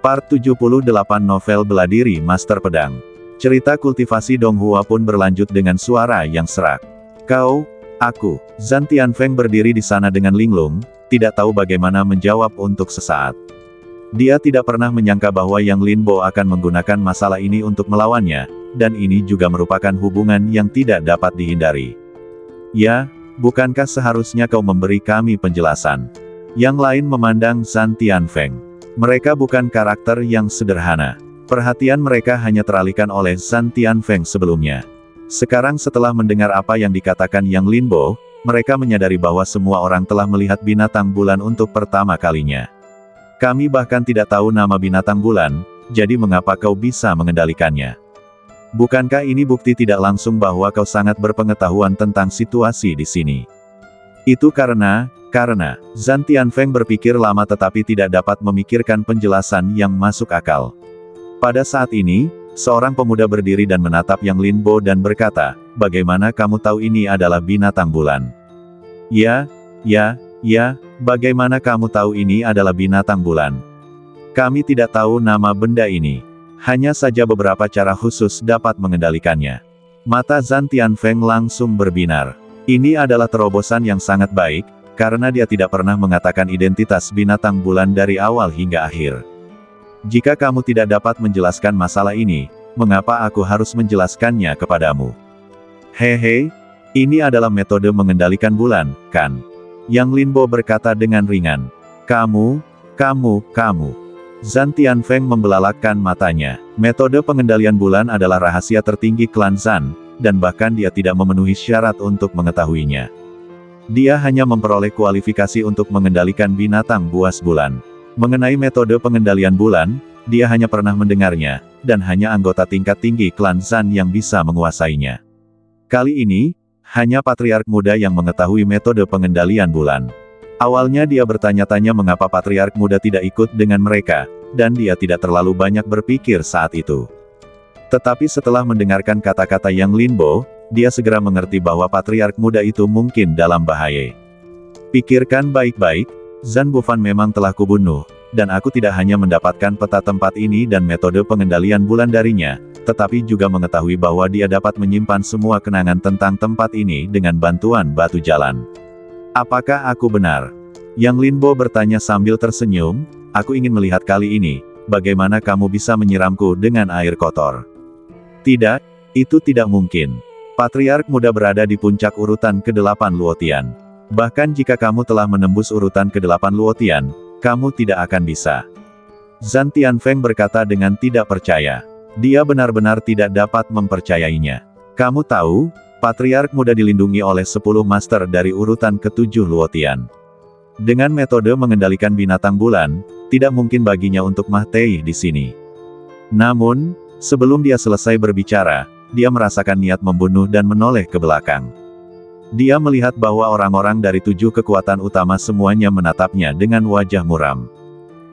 Part 78 Novel Beladiri Master Pedang. Cerita kultivasi Donghua pun berlanjut dengan suara yang serak. Kau, aku, Zhan Tianfeng berdiri di sana dengan linglung, tidak tahu bagaimana menjawab untuk sesaat. Dia tidak pernah menyangka bahwa Yang Linbo akan menggunakan masalah ini untuk melawannya, dan ini juga merupakan hubungan yang tidak dapat dihindari. Ya, bukankah seharusnya kau memberi kami penjelasan? Yang lain memandang Zhan Tianfeng. Mereka bukan karakter yang sederhana. Perhatian mereka hanya teralihkan oleh Zhan Tianfeng sebelumnya. Sekarang setelah mendengar apa yang dikatakan Yang Linbo, mereka menyadari bahwa semua orang telah melihat binatang bulan untuk pertama kalinya. Kami bahkan tidak tahu nama binatang bulan, jadi mengapa kau bisa mengendalikannya? Bukankah ini bukti tidak langsung bahwa kau sangat berpengetahuan tentang situasi di sini? Itu karena Zhan Tianfeng berpikir lama tetapi tidak dapat memikirkan penjelasan yang masuk akal. Pada saat ini, seorang pemuda berdiri dan menatap Yang Linbo dan berkata, "Bagaimana kamu tahu ini adalah binatang bulan?" Ya, bagaimana kamu tahu ini adalah binatang bulan? Kami tidak tahu nama benda ini. Hanya saja beberapa cara khusus dapat mengendalikannya. Mata Zhan Tianfeng langsung berbinar. Ini adalah terobosan yang sangat baik, karena dia tidak pernah mengatakan identitas binatang bulan dari awal hingga akhir. Jika kamu tidak dapat menjelaskan masalah ini, mengapa aku harus menjelaskannya kepadamu? Hehe, ini adalah metode mengendalikan bulan, kan? Yang Linbo berkata dengan ringan. Kamu. Zhan Tianfeng membelalakkan matanya. Metode pengendalian bulan adalah rahasia tertinggi klan Zhan, dan bahkan dia tidak memenuhi syarat untuk mengetahuinya. Dia hanya memperoleh kualifikasi untuk mengendalikan binatang buas bulan. Mengenai metode pengendalian bulan, dia hanya pernah mendengarnya, dan hanya anggota tingkat tinggi klan Zhan yang bisa menguasainya. Kali ini, hanya patriark muda yang mengetahui metode pengendalian bulan. Awalnya dia bertanya-tanya mengapa patriark muda tidak ikut dengan mereka, dan dia tidak terlalu banyak berpikir saat itu. Tetapi setelah mendengarkan kata-kata Yang Linbo, dia segera mengerti bahwa patriark muda itu mungkin dalam bahaya. Pikirkan baik-baik, Zhan Bufan memang telah kubunuh, dan aku tidak hanya mendapatkan peta tempat ini dan metode pengendalian bulan darinya, tetapi juga mengetahui bahwa dia dapat menyimpan semua kenangan tentang tempat ini dengan bantuan batu jalan. Apakah aku benar? Yang Linbo bertanya sambil tersenyum, aku ingin melihat kali ini, bagaimana kamu bisa menyiramku dengan air kotor. Tidak, itu tidak mungkin. Patriark muda berada di puncak urutan ke-8 Luotian. Bahkan jika kamu telah menembus urutan ke-8 Luotian, kamu tidak akan bisa. Zhan Tianfeng berkata dengan tidak percaya. Dia benar-benar tidak dapat mempercayainya. Kamu tahu, Patriark muda dilindungi oleh 10 master dari urutan ke-7 Luotian. Dengan metode mengendalikan binatang bulan, tidak mungkin baginya untuk mati di sini. Namun, sebelum dia selesai berbicara, dia merasakan niat membunuh dan menoleh ke belakang. Dia melihat bahwa orang-orang dari 7 kekuatan utama semuanya menatapnya dengan wajah muram.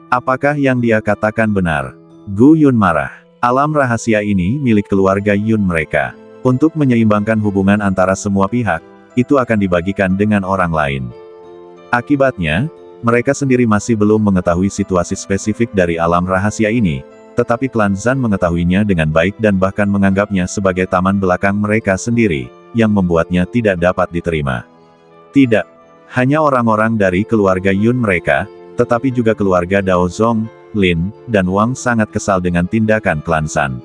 Apakah yang dia katakan benar? Gu Yun marah. Alam rahasia ini milik keluarga Yun mereka. Untuk menyeimbangkan hubungan antara semua pihak, itu akan dibagikan dengan orang lain. Akibatnya, mereka sendiri masih belum mengetahui situasi spesifik dari alam rahasia ini, tetapi klan Zhan mengetahuinya dengan baik dan bahkan menganggapnya sebagai taman belakang mereka sendiri, yang membuatnya tidak dapat diterima. Tidak hanya orang-orang dari keluarga Yun mereka, tetapi juga keluarga Dao Zong, Lin, dan Wang sangat kesal dengan tindakan klan Zhan.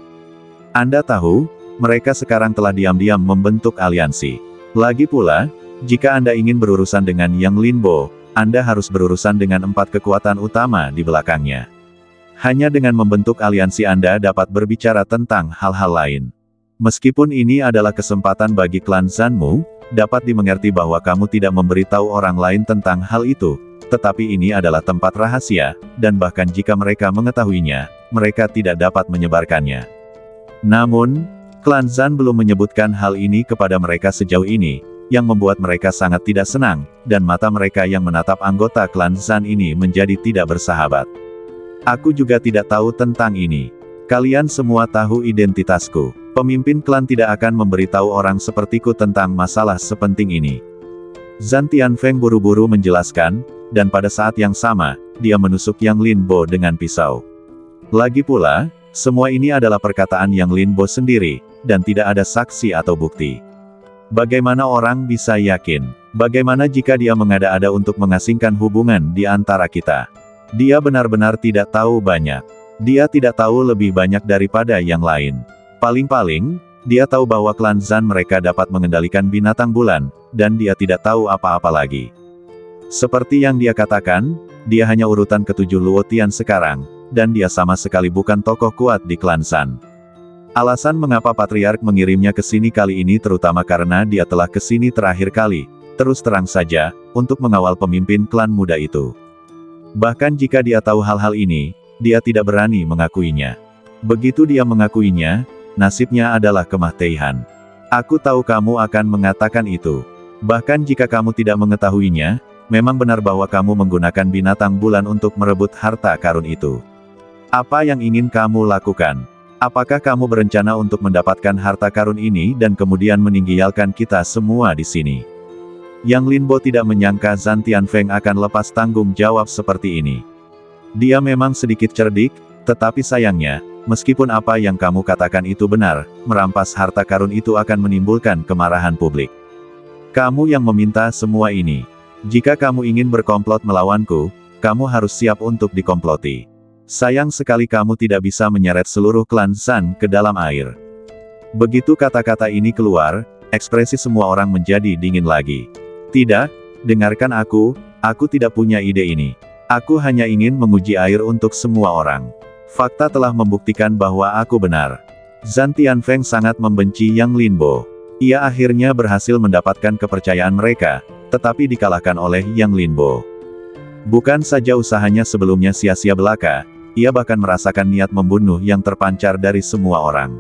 Anda tahu, mereka sekarang telah diam-diam membentuk aliansi. Lagi pula, jika Anda ingin berurusan dengan Yang Linbo, Anda harus berurusan dengan 4 kekuatan utama di belakangnya. Hanya dengan membentuk aliansi Anda dapat berbicara tentang hal-hal lain. Meskipun ini adalah kesempatan bagi klan Zhanmu, dapat dimengerti bahwa kamu tidak memberitahu orang lain tentang hal itu, tetapi ini adalah tempat rahasia, dan bahkan jika mereka mengetahuinya, mereka tidak dapat menyebarkannya. Namun, klan Zhan belum menyebutkan hal ini kepada mereka sejauh ini, yang membuat mereka sangat tidak senang, dan mata mereka yang menatap anggota klan Zhan ini menjadi tidak bersahabat. Aku juga tidak tahu tentang ini. Kalian semua tahu identitasku. Pemimpin klan tidak akan memberitahu orang sepertiku tentang masalah sepenting ini. Zhan Tianfeng buru-buru menjelaskan, dan pada saat yang sama, dia menusuk Yang Linbo dengan pisau. Lagi pula, semua ini adalah perkataan Yang Linbo sendiri, dan tidak ada saksi atau bukti. Bagaimana orang bisa yakin? Bagaimana jika dia mengada-ada untuk mengasingkan hubungan di antara kita? Dia benar-benar tidak tahu banyak. Dia tidak tahu lebih banyak daripada yang lain. Paling-paling, dia tahu bahwa klan Zan mereka dapat mengendalikan binatang bulan, dan dia tidak tahu apa-apa lagi. Seperti yang dia katakan, dia hanya urutan ketujuh Luotian sekarang, dan dia sama sekali bukan tokoh kuat di klan Zan. Alasan mengapa Patriark mengirimnya ke sini kali ini terutama karena dia telah ke sini terakhir kali, terus terang saja, untuk mengawal pemimpin klan muda itu. Bahkan jika dia tahu hal-hal ini, dia tidak berani mengakuinya. Begitu dia mengakuinya, nasibnya adalah kematian. Aku tahu kamu akan mengatakan itu. Bahkan jika kamu tidak mengetahuinya, memang benar bahwa kamu menggunakan binatang bulan untuk merebut harta karun itu. Apa yang ingin kamu lakukan? Apakah kamu berencana untuk mendapatkan harta karun ini dan kemudian meninggalkan kita semua di sini? Yang Linbo tidak menyangka Zhan Tianfeng akan lepas tanggung jawab seperti ini. Dia memang sedikit cerdik, tetapi sayangnya, meskipun apa yang kamu katakan itu benar, merampas harta karun itu akan menimbulkan kemarahan publik. Kamu yang meminta semua ini. Jika kamu ingin berkomplot melawanku, kamu harus siap untuk dikomploti. Sayang sekali kamu tidak bisa menyeret seluruh klan Zhan ke dalam air. Begitu kata-kata ini keluar, ekspresi semua orang menjadi dingin lagi. Tidak, dengarkan aku tidak punya ide ini. Aku hanya ingin menguji air untuk semua orang. Fakta telah membuktikan bahwa aku benar. Zhan Tianfeng sangat membenci Yang Linbo. Ia akhirnya berhasil mendapatkan kepercayaan mereka, tetapi dikalahkan oleh Yang Linbo. Bukan saja usahanya sebelumnya sia-sia belaka, ia bahkan merasakan niat membunuh yang terpancar dari semua orang.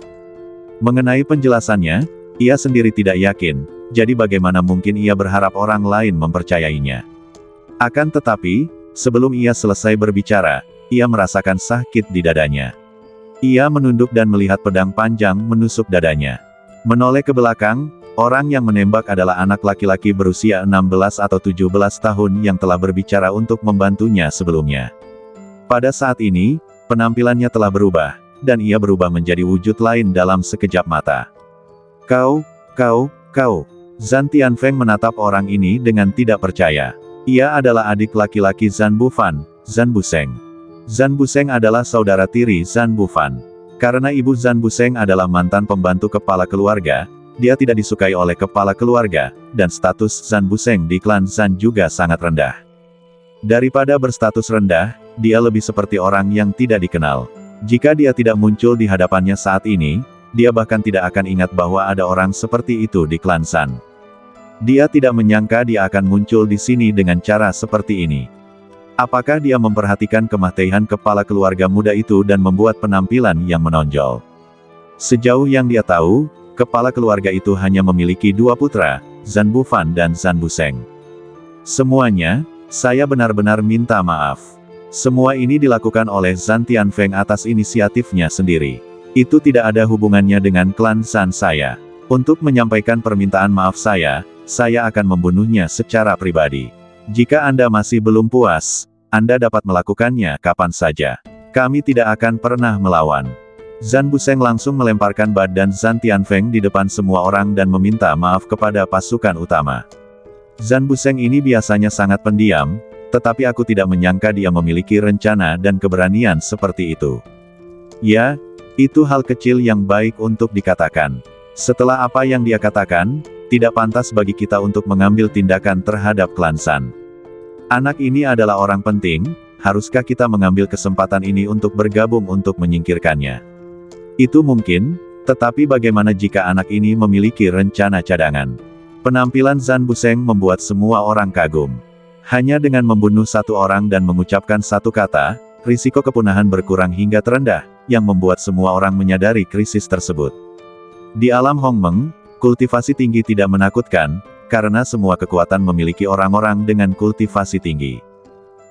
Mengenai penjelasannya, ia sendiri tidak yakin, jadi bagaimana mungkin ia berharap orang lain mempercayainya. Akan tetapi, sebelum ia selesai berbicara, ia merasakan sakit di dadanya. Ia menunduk dan melihat pedang panjang menusuk dadanya. Menoleh ke belakang, orang yang menembak adalah anak laki-laki berusia 16 atau 17 tahun yang telah berbicara untuk membantunya sebelumnya. Pada saat ini, penampilannya telah berubah, dan ia berubah menjadi wujud lain dalam sekejap mata. Kau. Zhan Tianfeng menatap orang ini dengan tidak percaya. Ia adalah adik laki-laki Zhan Bufan, Zhan Buseng. Zhan Buseng adalah saudara tiri Zhan Bufan. Karena ibu Zhan Buseng adalah mantan pembantu kepala keluarga, dia tidak disukai oleh kepala keluarga, dan status Zhan Buseng di klan Zhan juga sangat rendah. Daripada berstatus rendah, dia lebih seperti orang yang tidak dikenal. Jika dia tidak muncul di hadapannya saat ini, dia bahkan tidak akan ingat bahwa ada orang seperti itu di klan Zhan. Dia tidak menyangka dia akan muncul di sini dengan cara seperti ini. Apakah dia memperhatikan kematian kepala keluarga muda itu dan membuat penampilan yang menonjol? Sejauh yang dia tahu, kepala keluarga itu hanya memiliki dua putra, Zhan Bufan dan Zhan Buseng. Semuanya, saya benar-benar minta maaf. Semua ini dilakukan oleh Zhan Tianfeng atas inisiatifnya sendiri. Itu tidak ada hubungannya dengan klan Zhan saya. Untuk menyampaikan permintaan maaf saya akan membunuhnya secara pribadi. Jika Anda masih belum puas, Anda dapat melakukannya kapan saja. Kami tidak akan pernah melawan. Zhan Buseng langsung melemparkan badan Zhan Tianfeng di depan semua orang dan meminta maaf kepada pasukan utama. Zhan Buseng ini biasanya sangat pendiam, tetapi aku tidak menyangka dia memiliki rencana dan keberanian seperti itu. Ya, itu hal kecil yang baik untuk dikatakan. Setelah apa yang dia katakan, tidak pantas bagi kita untuk mengambil tindakan terhadap klan Zhan. Anak ini adalah orang penting, haruskah kita mengambil kesempatan ini untuk bergabung untuk menyingkirkannya? Itu mungkin, tetapi bagaimana jika anak ini memiliki rencana cadangan? Penampilan Zhan Buseng membuat semua orang kagum. Hanya dengan membunuh satu orang dan mengucapkan satu kata, risiko kepunahan berkurang hingga terendah, yang membuat semua orang menyadari krisis tersebut. Di alam Hongmeng, kultivasi tinggi tidak menakutkan, karena semua kekuatan memiliki orang-orang dengan kultivasi tinggi.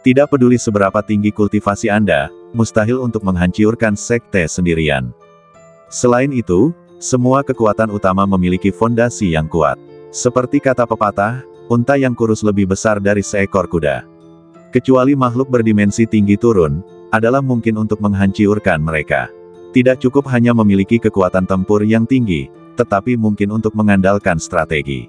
Tidak peduli seberapa tinggi kultivasi Anda, mustahil untuk menghancurkan sekte sendirian. Selain itu, semua kekuatan utama memiliki fondasi yang kuat. Seperti kata pepatah, unta yang kurus lebih besar dari seekor kuda. Kecuali makhluk berdimensi tinggi turun, adalah mungkin untuk menghancurkan mereka. Tidak cukup hanya memiliki kekuatan tempur yang tinggi, tetapi mungkin untuk mengandalkan strategi.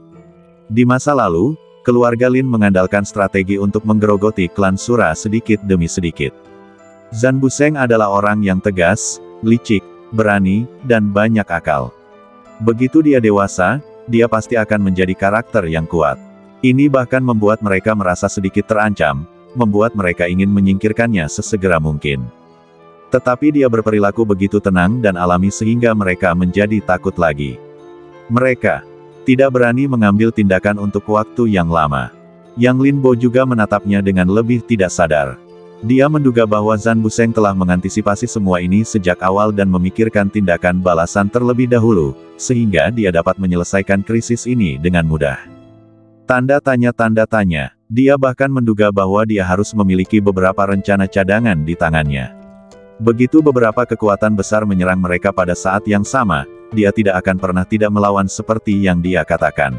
Di masa lalu, keluarga Lin mengandalkan strategi untuk menggerogoti klan Sura sedikit demi sedikit. Zhan Busheng adalah orang yang tegas, licik, berani, dan banyak akal. Begitu dia dewasa, dia pasti akan menjadi karakter yang kuat. Ini bahkan membuat mereka merasa sedikit terancam, membuat mereka ingin menyingkirkannya sesegera mungkin. Tetapi dia berperilaku begitu tenang dan alami sehingga mereka menjadi takut lagi. Mereka tidak berani mengambil tindakan untuk waktu yang lama. Yang Lin Bo juga menatapnya dengan lebih tidak sadar. Dia menduga bahwa Zhan Busheng telah mengantisipasi semua ini sejak awal dan memikirkan tindakan balasan terlebih dahulu, sehingga dia dapat menyelesaikan krisis ini dengan mudah. Tanda tanya. Dia bahkan menduga bahwa dia harus memiliki beberapa rencana cadangan di tangannya. Begitu beberapa kekuatan besar menyerang mereka pada saat yang sama, dia tidak akan pernah tidak melawan seperti yang dia katakan.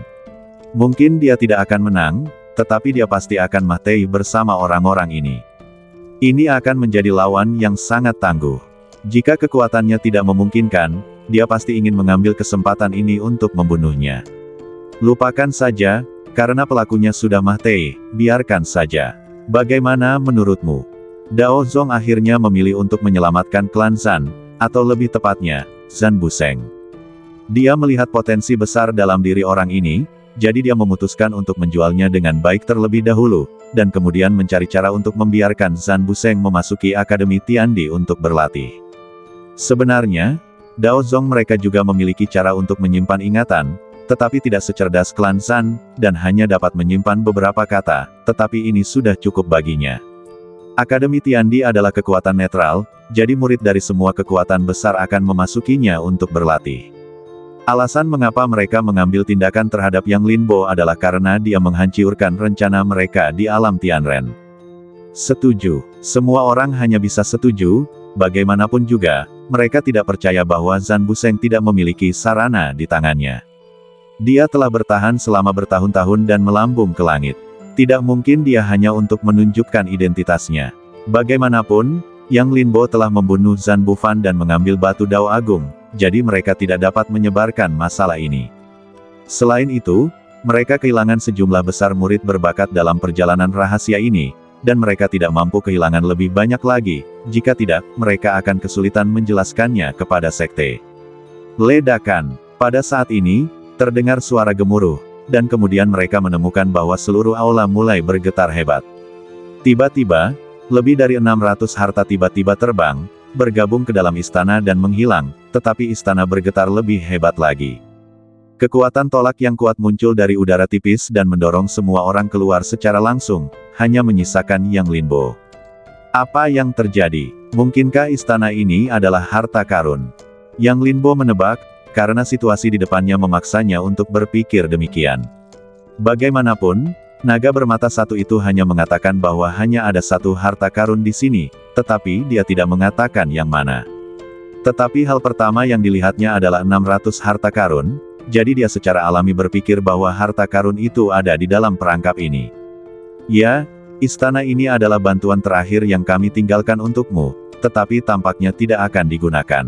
Mungkin dia tidak akan menang, tetapi dia pasti akan mati bersama orang-orang ini. Ini akan menjadi lawan yang sangat tangguh. Jika kekuatannya tidak memungkinkan, dia pasti ingin mengambil kesempatan ini untuk membunuhnya. Lupakan saja, karena pelakunya sudah mati, biarkan saja. Bagaimana menurutmu? Dao Zong akhirnya memilih untuk menyelamatkan klan Zhan, atau lebih tepatnya, Zhan Busheng. Dia melihat potensi besar dalam diri orang ini, jadi dia memutuskan untuk menjualnya dengan baik terlebih dahulu, dan kemudian mencari cara untuk membiarkan Zhan Busheng memasuki Akademi Tiandi untuk berlatih. Sebenarnya, Dao Zong mereka juga memiliki cara untuk menyimpan ingatan, tetapi tidak secerdas klan Zhan, dan hanya dapat menyimpan beberapa kata, tetapi ini sudah cukup baginya. Akademi Tiandi adalah kekuatan netral, jadi murid dari semua kekuatan besar akan memasukinya untuk berlatih. Alasan mengapa mereka mengambil tindakan terhadap Yang Lin Bo adalah karena dia menghancurkan rencana mereka di alam Tianren. Setuju. Semua orang hanya bisa setuju, bagaimanapun juga, mereka tidak percaya bahwa Zhan Busheng tidak memiliki sarana di tangannya. Dia telah bertahan selama bertahun-tahun dan melambung ke langit. Tidak mungkin dia hanya untuk menunjukkan identitasnya. Bagaimanapun, Yang Lin Bo telah membunuh Zhan Bufan dan mengambil batu Dao Agung, jadi mereka tidak dapat menyebarkan masalah ini. Selain itu, mereka kehilangan sejumlah besar murid berbakat dalam perjalanan rahasia ini, dan mereka tidak mampu kehilangan lebih banyak lagi, jika tidak, mereka akan kesulitan menjelaskannya kepada sekte. Ledakan. Pada saat ini, terdengar suara gemuruh, dan kemudian mereka menemukan bahwa seluruh aula mulai bergetar hebat. Tiba-tiba, lebih dari 600 harta tiba-tiba terbang, bergabung ke dalam istana dan menghilang, tetapi istana bergetar lebih hebat lagi. Kekuatan tolak yang kuat muncul dari udara tipis dan mendorong semua orang keluar secara langsung, hanya menyisakan Yang Lin Bo. Apa yang terjadi? Mungkinkah istana ini adalah harta karun? Yang Lin Bo menebak, karena situasi di depannya memaksanya untuk berpikir demikian. Bagaimanapun, naga bermata satu itu hanya mengatakan bahwa hanya ada satu harta karun di sini, tetapi dia tidak mengatakan yang mana. Tetapi hal pertama yang dilihatnya adalah 600 harta karun, jadi dia secara alami berpikir bahwa harta karun itu ada di dalam perangkap ini. Ya, istana ini adalah bantuan terakhir yang kami tinggalkan untukmu, tetapi tampaknya tidak akan digunakan.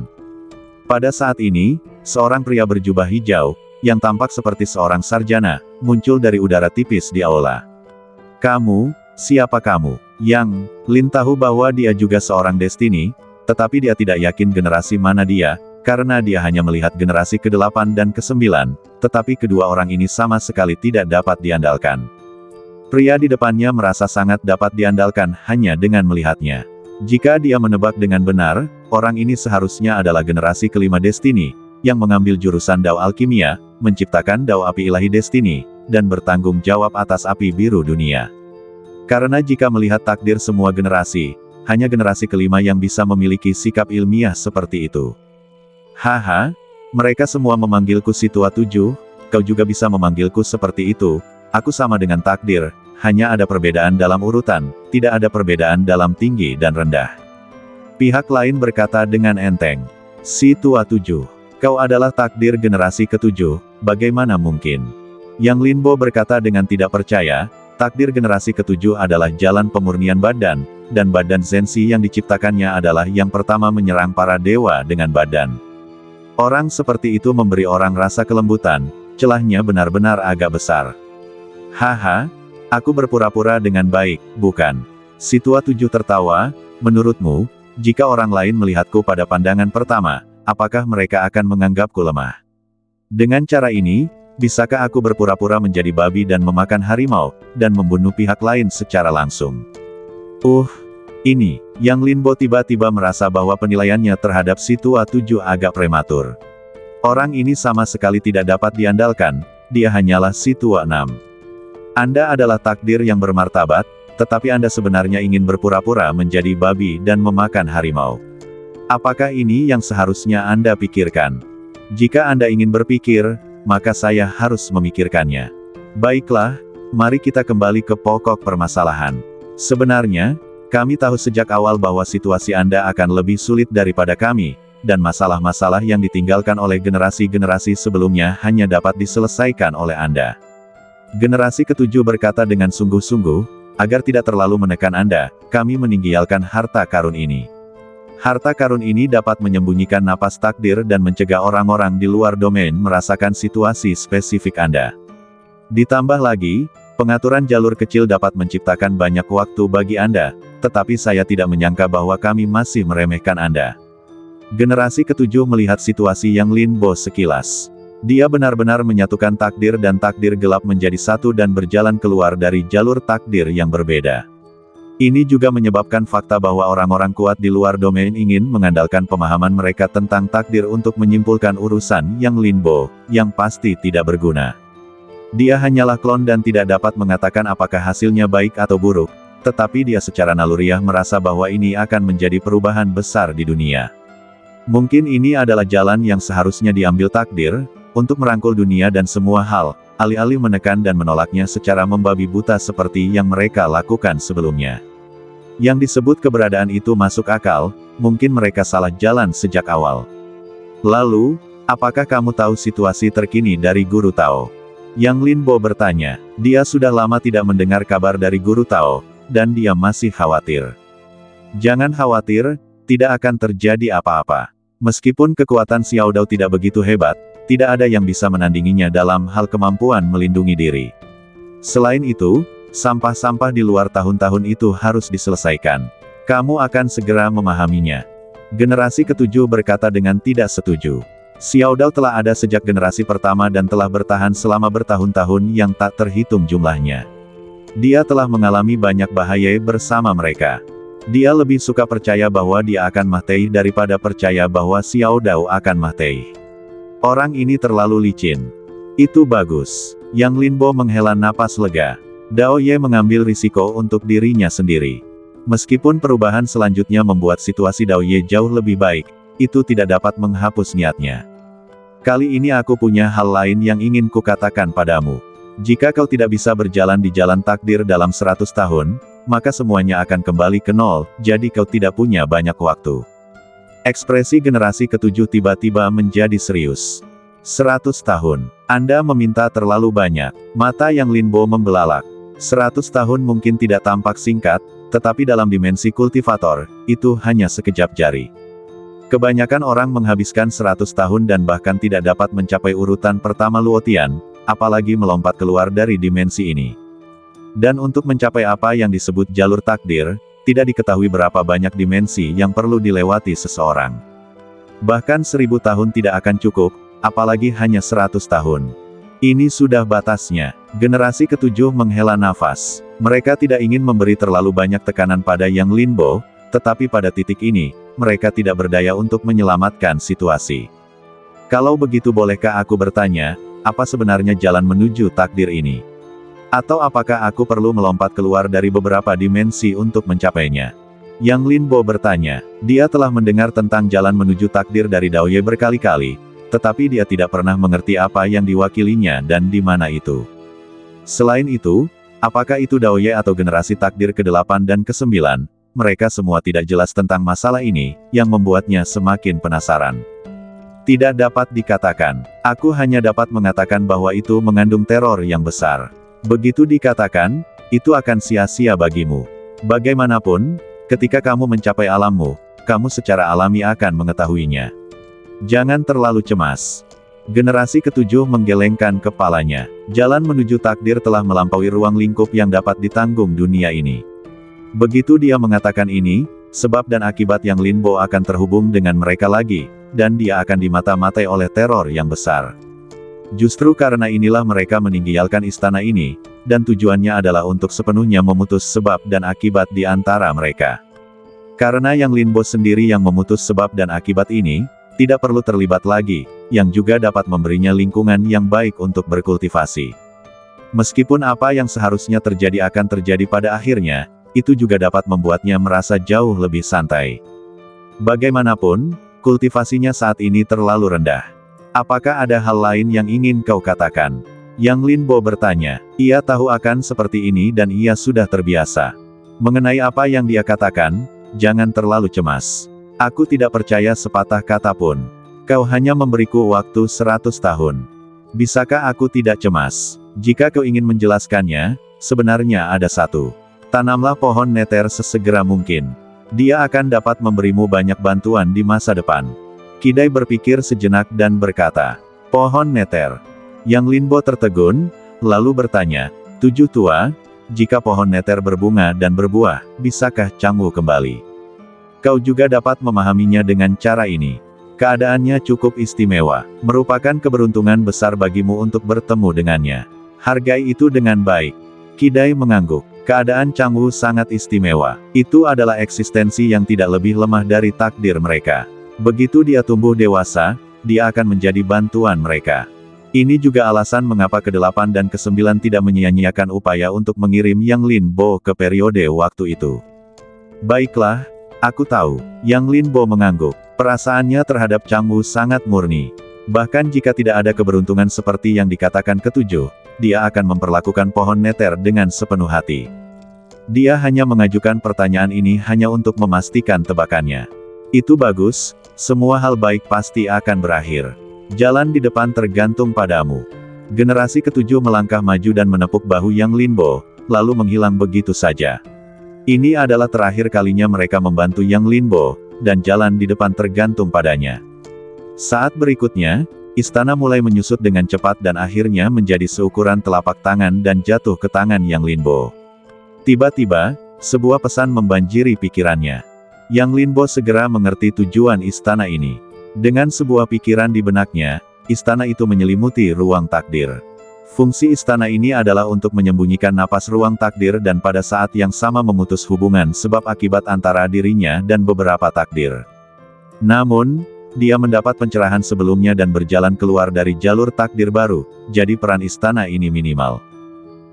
Pada saat ini, seorang pria berjubah hijau, yang tampak seperti seorang sarjana, muncul dari udara tipis di aula. Kamu, siapa kamu? Yang Lin tahu bahwa dia juga seorang Destiny, tetapi dia tidak yakin generasi mana dia, karena dia hanya melihat generasi ke-8 dan ke-9, tetapi kedua orang ini sama sekali tidak dapat diandalkan. Pria di depannya merasa sangat dapat diandalkan hanya dengan melihatnya. Jika dia menebak dengan benar, orang ini seharusnya adalah generasi ke-5 Destiny, yang mengambil jurusan Dao Alkimia, menciptakan Dao Api Ilahi Destiny, dan bertanggung jawab atas api biru dunia. Karena jika melihat takdir semua generasi, hanya generasi ke-5 yang bisa memiliki sikap ilmiah seperti itu. Haha, mereka semua memanggilku si tua 7, kau juga bisa memanggilku seperti itu, aku sama dengan takdir, hanya ada perbedaan dalam urutan, tidak ada perbedaan dalam tinggi dan rendah. Pihak lain berkata dengan enteng, si tua 7, kau adalah takdir generasi ke-7, bagaimana mungkin? Yang Lin Bo berkata dengan tidak percaya, takdir generasi ke-7 adalah jalan pemurnian badan, dan badan Zenzi yang diciptakannya adalah yang pertama menyerang para dewa dengan badan. Orang seperti itu memberi orang rasa kelembutan, celahnya benar-benar agak besar. Haha, aku berpura-pura dengan baik, bukan? Si tua tujuh tertawa, menurutmu, jika orang lain melihatku pada pandangan pertama, apakah mereka akan menganggapku lemah? Dengan cara ini, bisakah aku berpura-pura menjadi babi dan memakan harimau, dan membunuh pihak lain secara langsung? Ini, Yang Linbo tiba-tiba merasa bahwa penilaiannya terhadap si tua tujuh agak prematur. Orang ini sama sekali tidak dapat diandalkan, dia hanyalah si tua enam. Anda adalah takdir yang bermartabat, tetapi Anda sebenarnya ingin berpura-pura menjadi babi dan memakan harimau. Apakah ini yang seharusnya Anda pikirkan? Jika Anda ingin berpikir, maka saya harus memikirkannya. Baiklah, mari kita kembali ke pokok permasalahan. Sebenarnya, kami tahu sejak awal bahwa situasi Anda akan lebih sulit daripada kami, dan masalah-masalah yang ditinggalkan oleh generasi-generasi sebelumnya hanya dapat diselesaikan oleh Anda. Generasi ketujuh berkata dengan sungguh-sungguh, agar tidak terlalu menekan Anda, kami meninggalkan harta karun ini. Harta karun ini dapat menyembunyikan napas takdir dan mencegah orang-orang di luar domain merasakan situasi spesifik Anda. Ditambah lagi, pengaturan jalur kecil dapat menciptakan banyak waktu bagi Anda, tetapi saya tidak menyangka bahwa kami masih meremehkan Anda. Generasi ketujuh melihat situasi Yang Linbo sekilas. Dia benar-benar menyatukan takdir dan takdir gelap menjadi satu dan berjalan keluar dari jalur takdir yang berbeda. Ini juga menyebabkan fakta bahwa orang-orang kuat di luar domain ingin mengandalkan pemahaman mereka tentang takdir untuk menyimpulkan urusan Yang Linbo, yang pasti tidak berguna. Dia hanyalah klon dan tidak dapat mengatakan apakah hasilnya baik atau buruk, tetapi dia secara naluriah merasa bahwa ini akan menjadi perubahan besar di dunia. Mungkin ini adalah jalan yang seharusnya diambil takdir, untuk merangkul dunia dan semua hal, alih-alih menekan dan menolaknya secara membabi buta seperti yang mereka lakukan sebelumnya. Yang disebut keberadaan itu masuk akal, mungkin mereka salah jalan sejak awal. Lalu, apakah kamu tahu situasi terkini dari Guru Tao? Yang Linbo bertanya. Dia sudah lama tidak mendengar kabar dari Guru Tao, dan dia masih khawatir. Jangan khawatir, tidak akan terjadi apa-apa. Meskipun kekuatan Xiao Dao tidak begitu hebat, tidak ada yang bisa menandinginya dalam hal kemampuan melindungi diri. Selain itu, sampah-sampah di luar tahun-tahun itu harus diselesaikan. Kamu akan segera memahaminya. Generasi ketujuh berkata dengan tidak setuju. Xiao Dao telah ada sejak generasi pertama dan telah bertahan selama bertahun-tahun yang tak terhitung jumlahnya. Dia telah mengalami banyak bahaya bersama mereka. Dia lebih suka percaya bahwa dia akan mati daripada percaya bahwa Xiao Dao akan mati. Orang ini terlalu licin. Itu bagus. Yang Linbo menghela napas lega. Dao Ye mengambil risiko untuk dirinya sendiri. Meskipun perubahan selanjutnya membuat situasi Dao Ye jauh lebih baik, itu tidak dapat menghapus niatnya. Kali ini aku punya hal lain yang ingin kukatakan padamu. Jika kau tidak bisa berjalan di jalan takdir dalam 100 tahun, maka semuanya akan kembali ke nol, jadi kau tidak punya banyak waktu. Ekspresi generasi ketujuh tiba-tiba menjadi serius. 100 tahun. Anda meminta terlalu banyak. Mata Yang Linbo membelalak. 100 tahun mungkin tidak tampak singkat, tetapi dalam dimensi kultivator, itu hanya sekejap jari. Kebanyakan orang menghabiskan 100 tahun dan bahkan tidak dapat mencapai urutan pertama Luotian, apalagi melompat keluar dari dimensi ini. Dan untuk mencapai apa yang disebut jalur takdir, tidak diketahui berapa banyak dimensi yang perlu dilewati seseorang. Bahkan 1000 tahun tidak akan cukup, apalagi hanya 100 tahun. Ini sudah batasnya. Generasi ketujuh menghela nafas. Mereka tidak ingin memberi terlalu banyak tekanan pada Yang Linbo, tetapi pada titik ini, mereka tidak berdaya untuk menyelamatkan situasi. Kalau begitu bolehkah aku bertanya, apa sebenarnya jalan menuju takdir ini? Atau apakah aku perlu melompat keluar dari beberapa dimensi untuk mencapainya? Yang Linbo bertanya. Dia telah mendengar tentang jalan menuju takdir dari Dao Ye berkali-kali, tetapi dia tidak pernah mengerti apa yang diwakilinya dan di mana itu. Selain itu, apakah itu Dao Ye atau generasi takdir ke-8 dan ke-9, mereka semua tidak jelas tentang masalah ini, yang membuatnya semakin penasaran. Tidak dapat dikatakan. Aku hanya dapat mengatakan bahwa itu mengandung teror yang besar. Begitu dikatakan, itu akan sia-sia bagimu. Bagaimanapun, Ketika kamu mencapai alammu, kamu secara alami akan mengetahuinya. Jangan terlalu cemas. Generasi ketujuh menggelengkan kepalanya. Jalan menuju takdir telah melampaui ruang lingkup yang dapat ditanggung dunia ini. Begitu dia mengatakan ini, sebab dan akibat yang Linbo akan terhubung dengan mereka lagi, dan dia akan dimata-matai oleh teror yang besar. Justru karena inilah mereka meninggalkan istana ini, dan tujuannya adalah untuk sepenuhnya memutus sebab dan akibat di antara mereka. Karena yang Linbo sendiri yang memutus sebab dan akibat ini, tidak perlu terlibat lagi, yang juga dapat memberinya lingkungan yang baik untuk berkultivasi. Meskipun apa yang seharusnya terjadi akan terjadi pada akhirnya, itu juga dapat membuatnya merasa jauh lebih santai. Bagaimanapun, kultivasinya saat ini terlalu rendah. Apakah ada hal lain yang ingin kau katakan? Yang Linbo bertanya. Ia tahu akan seperti ini dan ia sudah terbiasa. Mengenai apa yang dia katakan, jangan terlalu cemas. Aku tidak percaya sepatah kata pun. Kau hanya memberiku waktu 100 tahun. Bisakah aku tidak cemas? Jika kau ingin menjelaskannya, sebenarnya ada satu. Tanamlah pohon neter sesegera mungkin. Dia akan dapat memberimu banyak bantuan di masa depan. Kidai berpikir sejenak dan berkata, pohon neter. Yang Linbo tertegun, lalu bertanya, Tujuh tua, jika pohon neter berbunga dan berbuah, bisakah Changwu kembali? Kau juga dapat memahaminya dengan cara ini. Keadaannya cukup istimewa, merupakan keberuntungan besar bagimu untuk bertemu dengannya. Hargai itu dengan baik. Kidai mengangguk. Keadaan Changwu sangat istimewa. Itu adalah eksistensi yang tidak lebih lemah dari takdir mereka. Begitu dia tumbuh dewasa, dia akan menjadi bantuan mereka. Ini juga alasan mengapa ke-8 dan ke-9 tidak menyia-nyiakan upaya untuk mengirim Yang Linbo ke periode waktu itu. Baiklah, aku tahu. Yang Linbo mengangguk. Perasaannya terhadap Changwu sangat murni. Bahkan jika tidak ada keberuntungan seperti yang dikatakan ketujuh, dia akan memperlakukan pohon neter dengan sepenuh hati. Dia hanya mengajukan pertanyaan ini hanya untuk memastikan tebakannya. Itu bagus, semua hal baik pasti akan berakhir. Jalan di depan tergantung padamu. Generasi ketujuh melangkah maju dan menepuk bahu Yang Linbo, lalu menghilang begitu saja. Ini adalah terakhir kalinya mereka membantu Yang Linbo, dan jalan di depan tergantung padanya. Saat berikutnya, istana mulai menyusut dengan cepat dan akhirnya menjadi seukuran telapak tangan dan jatuh ke tangan Yang Linbo. Tiba-tiba, sebuah pesan membanjiri pikirannya. Yang Linbo segera mengerti tujuan istana ini. Dengan sebuah pikiran di benaknya, istana itu menyelimuti ruang takdir. Fungsi istana ini adalah untuk menyembunyikan napas ruang takdir dan pada saat yang sama memutus hubungan sebab akibat antara dirinya dan beberapa takdir. Namun, dia mendapat pencerahan sebelumnya dan berjalan keluar dari jalur takdir baru, jadi peran istana ini minimal.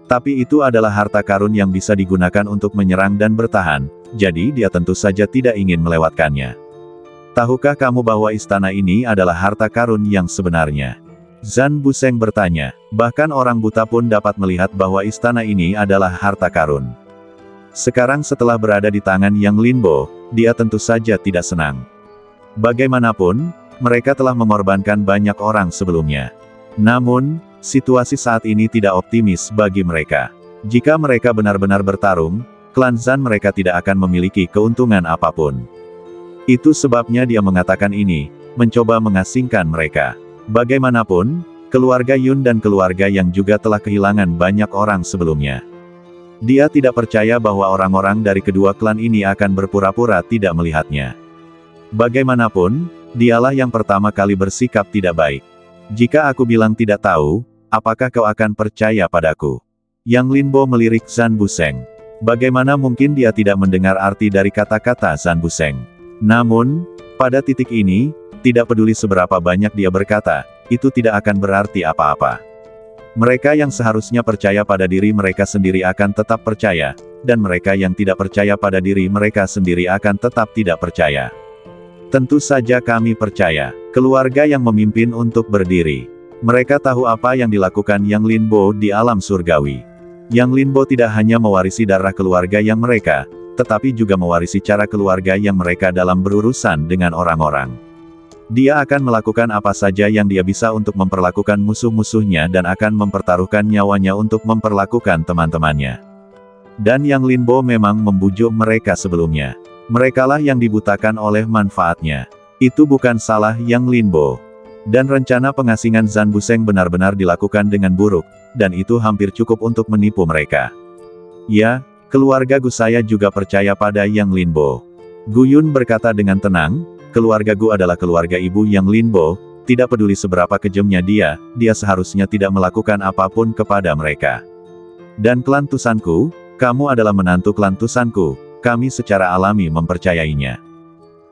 Tapi itu adalah harta karun yang bisa digunakan untuk menyerang dan bertahan, jadi dia tentu saja tidak ingin melewatkannya. Tahukah kamu bahwa istana ini adalah harta karun yang sebenarnya? Zhan Buseng bertanya, bahkan orang buta pun dapat melihat bahwa istana ini adalah harta karun. Sekarang setelah berada di tangan Yang Linbo, dia tentu saja tidak senang. Bagaimanapun, mereka telah mengorbankan banyak orang sebelumnya. Namun, situasi saat ini tidak optimis bagi mereka. Jika mereka benar-benar bertarung, klan Zhan mereka tidak akan memiliki keuntungan apapun. Itu sebabnya dia mengatakan ini, mencoba mengasingkan mereka. Bagaimanapun, keluarga Yun dan keluarga yang juga telah kehilangan banyak orang sebelumnya. Dia tidak percaya bahwa orang-orang dari kedua klan ini akan berpura-pura tidak melihatnya. Bagaimanapun, dialah yang pertama kali bersikap tidak baik. Jika aku bilang tidak tahu, apakah kau akan percaya padaku? Yang Linbo melirik Zhan Buseng. Bagaimana mungkin dia tidak mendengar arti dari kata-kata Zhan Buseng? Namun, pada titik ini, tidak peduli seberapa banyak dia berkata, itu tidak akan berarti apa-apa. Mereka yang seharusnya percaya pada diri mereka sendiri akan tetap percaya, dan mereka yang tidak percaya pada diri mereka sendiri akan tetap tidak percaya. Tentu saja kami percaya, keluarga yang memimpin untuk berdiri. Mereka tahu apa yang dilakukan Yang Linbo di alam surgawi. Yang Linbo tidak hanya mewarisi darah keluarga yang mereka, tetapi juga mewarisi cara keluarga yang mereka dalam berurusan dengan orang-orang. Dia akan melakukan apa saja yang dia bisa untuk memperlakukan musuh-musuhnya dan akan mempertaruhkan nyawanya untuk memperlakukan teman-temannya. Dan Yang Linbo memang membujuk mereka sebelumnya. Merekalah yang dibutakan oleh manfaatnya. Itu bukan salah Yang Linbo. Dan rencana pengasingan Zhan Buseng benar-benar dilakukan dengan buruk, dan itu hampir cukup untuk menipu mereka. Ya, keluarga Gu saya juga percaya pada Yang Linbo. Gu Yun berkata dengan tenang, keluarga Gu adalah keluarga ibu Yang Linbo, tidak peduli seberapa kejamnya dia seharusnya tidak melakukan apapun kepada mereka. Dan klan Tusanku, kamu adalah menantu klan Tusanku, kami secara alami mempercayainya.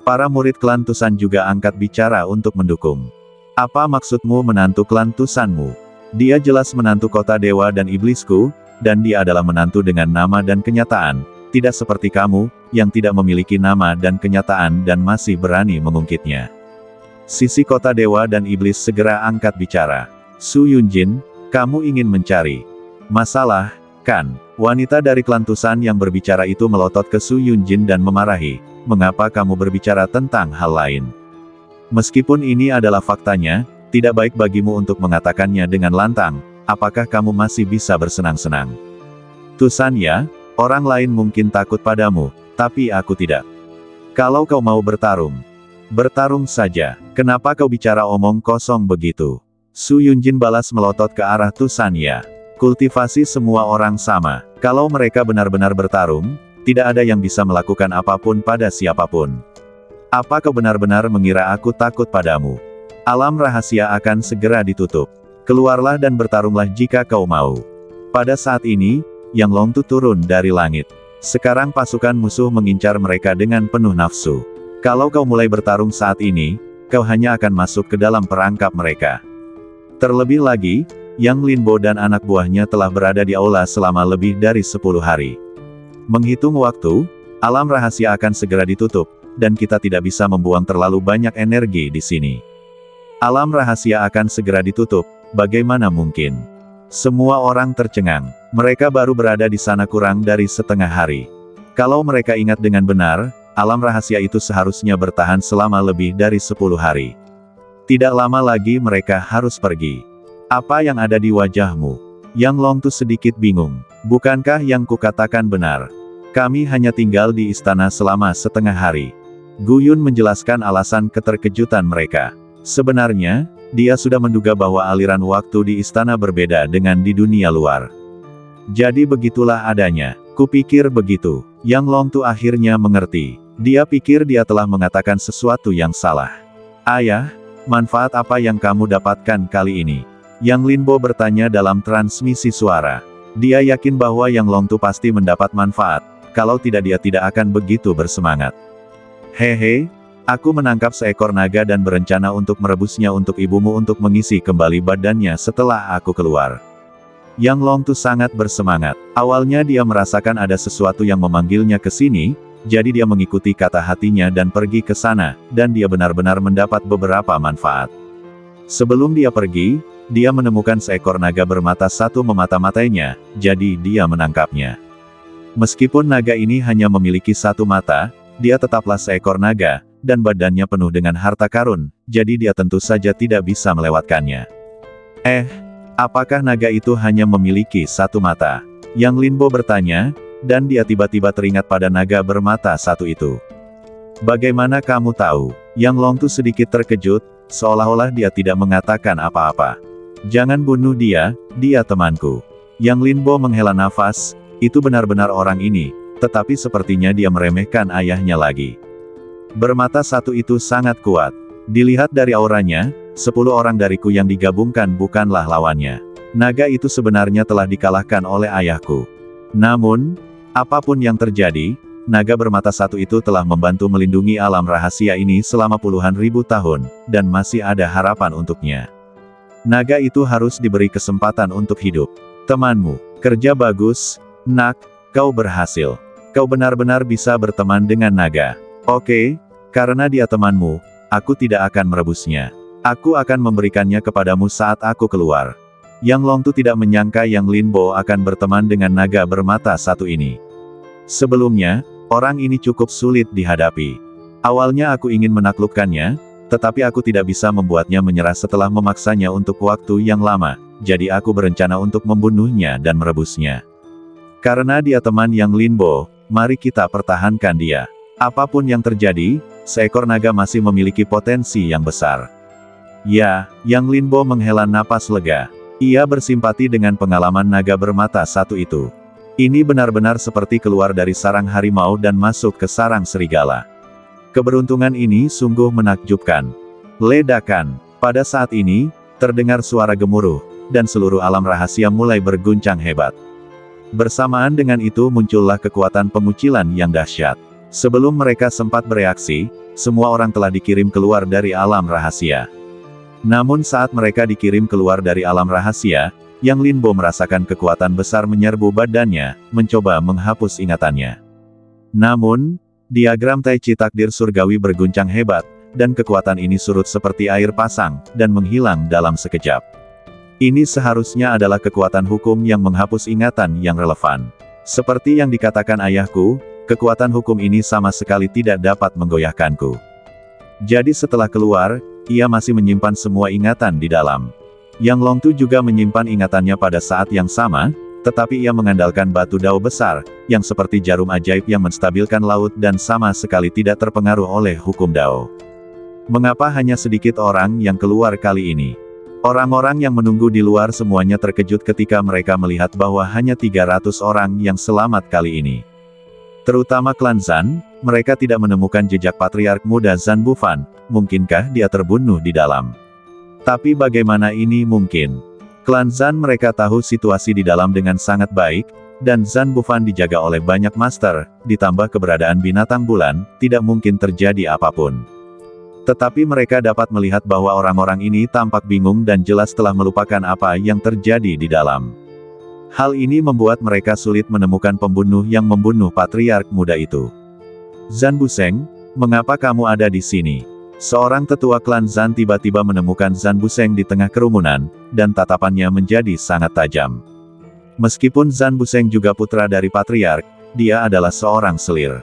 Para murid klan Tusan juga angkat bicara untuk mendukung. Apa maksudmu menantu klan Tusanmu? Dia jelas menantu kota dewa dan iblisku, dan dia adalah menantu dengan nama dan kenyataan, tidak seperti kamu, yang tidak memiliki nama dan kenyataan dan masih berani mengungkitnya. Sisi kota dewa dan iblis segera angkat bicara. Su Yunjin, kamu ingin mencari masalah, kan? Wanita dari klan Tusan yang berbicara itu melotot ke Su Yunjin dan memarahi, mengapa kamu berbicara tentang hal lain? Meskipun ini adalah faktanya, tidak baik bagimu untuk mengatakannya dengan lantang, apakah kamu masih bisa bersenang-senang? Tusan ya, orang lain mungkin takut padamu, tapi aku tidak. Kalau kau mau bertarung, bertarung saja, kenapa kau bicara omong kosong begitu? Su Yunjin balas melotot ke arah Tusan ya. Kultivasi semua orang sama. Kalau mereka benar-benar bertarung, tidak ada yang bisa melakukan apapun pada siapapun. Apa kau benar-benar mengira aku takut padamu? Alam rahasia akan segera ditutup. Keluarlah dan bertarunglah jika kau mau. Pada saat ini, Yang Longtu turun dari langit. Sekarang pasukan musuh mengincar mereka dengan penuh nafsu. Kalau kau mulai bertarung saat ini, kau hanya akan masuk ke dalam perangkap mereka. Terlebih lagi, Yang Linbo dan anak buahnya telah berada di aula selama lebih dari 10 hari. Menghitung waktu, alam rahasia akan segera ditutup, dan kita tidak bisa membuang terlalu banyak energi di sini. Alam rahasia akan segera ditutup, bagaimana mungkin? Semua orang tercengang. Mereka baru berada di sana kurang dari setengah hari. Kalau mereka ingat dengan benar, alam rahasia itu seharusnya bertahan selama lebih dari 10 hari. Tidak lama lagi mereka harus pergi. Apa yang ada di wajahmu? Yang Longtu sedikit bingung. Bukankah yang kukatakan benar? Kami hanya tinggal di istana selama setengah hari. Gu Yun menjelaskan alasan keterkejutan mereka. Sebenarnya, dia sudah menduga bahwa aliran waktu di istana berbeda dengan di dunia luar. Jadi begitulah adanya. Kupikir begitu. Yang Longtu akhirnya mengerti. Dia pikir dia telah mengatakan sesuatu yang salah. Ayah, manfaat apa yang kamu dapatkan kali ini? Yang Linbo bertanya dalam transmisi suara. Dia yakin bahwa Yang Longtu pasti mendapat manfaat, kalau tidak dia tidak akan begitu bersemangat. Hehe, aku menangkap seekor naga dan berencana untuk merebusnya untuk ibumu untuk mengisi kembali badannya setelah aku keluar. Yang Longtu sangat bersemangat. Awalnya dia merasakan ada sesuatu yang memanggilnya ke sini, jadi dia mengikuti kata hatinya dan pergi ke sana, dan dia benar-benar mendapat beberapa manfaat. Sebelum dia pergi, dia menemukan seekor naga bermata satu memata-matainya, jadi dia menangkapnya. Meskipun naga ini hanya memiliki satu mata, dia tetaplah seekor naga, dan badannya penuh dengan harta karun, jadi dia tentu saja tidak bisa melewatkannya. Apakah naga itu hanya memiliki satu mata? Yang Linbo bertanya, dan dia tiba-tiba teringat pada naga bermata satu itu. Bagaimana kamu tahu? Yang Longtu sedikit terkejut, seolah-olah dia tidak mengatakan apa-apa. Jangan bunuh dia temanku. Yang Linbo menghela nafas, itu benar-benar orang ini, tetapi sepertinya dia meremehkan ayahnya lagi. Bermata satu itu sangat kuat. Dilihat dari auranya, 10 orang dariku yang digabungkan bukanlah lawannya. Naga itu sebenarnya telah dikalahkan oleh ayahku. Namun, apapun yang terjadi, naga bermata satu itu telah membantu melindungi alam rahasia ini selama puluhan ribu tahun, dan masih ada harapan untuknya. Naga itu harus diberi kesempatan untuk hidup. Temanmu, kerja bagus, nak, kau berhasil. Kau benar-benar bisa berteman dengan naga. Oke, karena dia temanmu, aku tidak akan merebusnya. Aku akan memberikannya kepadamu saat aku keluar. Yang Longtu tidak menyangka Yang Linbo akan berteman dengan naga bermata satu ini. Sebelumnya, orang ini cukup sulit dihadapi. Awalnya aku ingin menaklukkannya, tetapi aku tidak bisa membuatnya menyerah setelah memaksanya untuk waktu yang lama, jadi aku berencana untuk membunuhnya dan merebusnya. Karena dia teman Yang Linbo, mari kita pertahankan dia. Apapun yang terjadi, seekor naga masih memiliki potensi yang besar. Ya, Yang Linbo menghela napas lega. Ia bersimpati dengan pengalaman naga bermata satu itu. Ini benar-benar seperti keluar dari sarang harimau dan masuk ke sarang serigala. Keberuntungan ini sungguh menakjubkan. Ledakan. Pada saat ini, terdengar suara gemuruh, dan seluruh alam rahasia mulai berguncang hebat. Bersamaan dengan itu muncullah kekuatan pengucilan yang dahsyat. Sebelum mereka sempat bereaksi, semua orang telah dikirim keluar dari alam rahasia. Namun saat mereka dikirim keluar dari alam rahasia, Yang Linbo merasakan kekuatan besar menyerbu badannya, mencoba menghapus ingatannya. Namun, diagram Tai Chi takdir surgawi berguncang hebat, dan kekuatan ini surut seperti air pasang, dan menghilang dalam sekejap. Ini seharusnya adalah kekuatan hukum yang menghapus ingatan yang relevan. Seperti yang dikatakan ayahku, kekuatan hukum ini sama sekali tidak dapat menggoyahkanku. Jadi setelah keluar, ia masih menyimpan semua ingatan di dalam. Yang Longtu juga menyimpan ingatannya pada saat yang sama, tetapi ia mengandalkan batu dao besar, yang seperti jarum ajaib yang menstabilkan laut dan sama sekali tidak terpengaruh oleh hukum dao. Mengapa hanya sedikit orang yang keluar kali ini? Orang-orang yang menunggu di luar semuanya terkejut ketika mereka melihat bahwa hanya 300 orang yang selamat kali ini. Terutama klan Zan, mereka tidak menemukan jejak patriark muda Zan Bufan, mungkinkah dia terbunuh di dalam? Tapi bagaimana ini mungkin? Klan Zan mereka tahu situasi di dalam dengan sangat baik, dan Zan Bufan dijaga oleh banyak master, ditambah keberadaan binatang bulan, tidak mungkin terjadi apapun. Tetapi mereka dapat melihat bahwa orang-orang ini tampak bingung dan jelas telah melupakan apa yang terjadi di dalam. Hal ini membuat mereka sulit menemukan pembunuh yang membunuh patriark muda itu. Zan Buseng, mengapa kamu ada di sini? Seorang tetua klan Zan tiba-tiba menemukan Zan Buseng di tengah kerumunan, dan tatapannya menjadi sangat tajam. Meskipun Zan Buseng juga putra dari patriark, dia adalah seorang selir.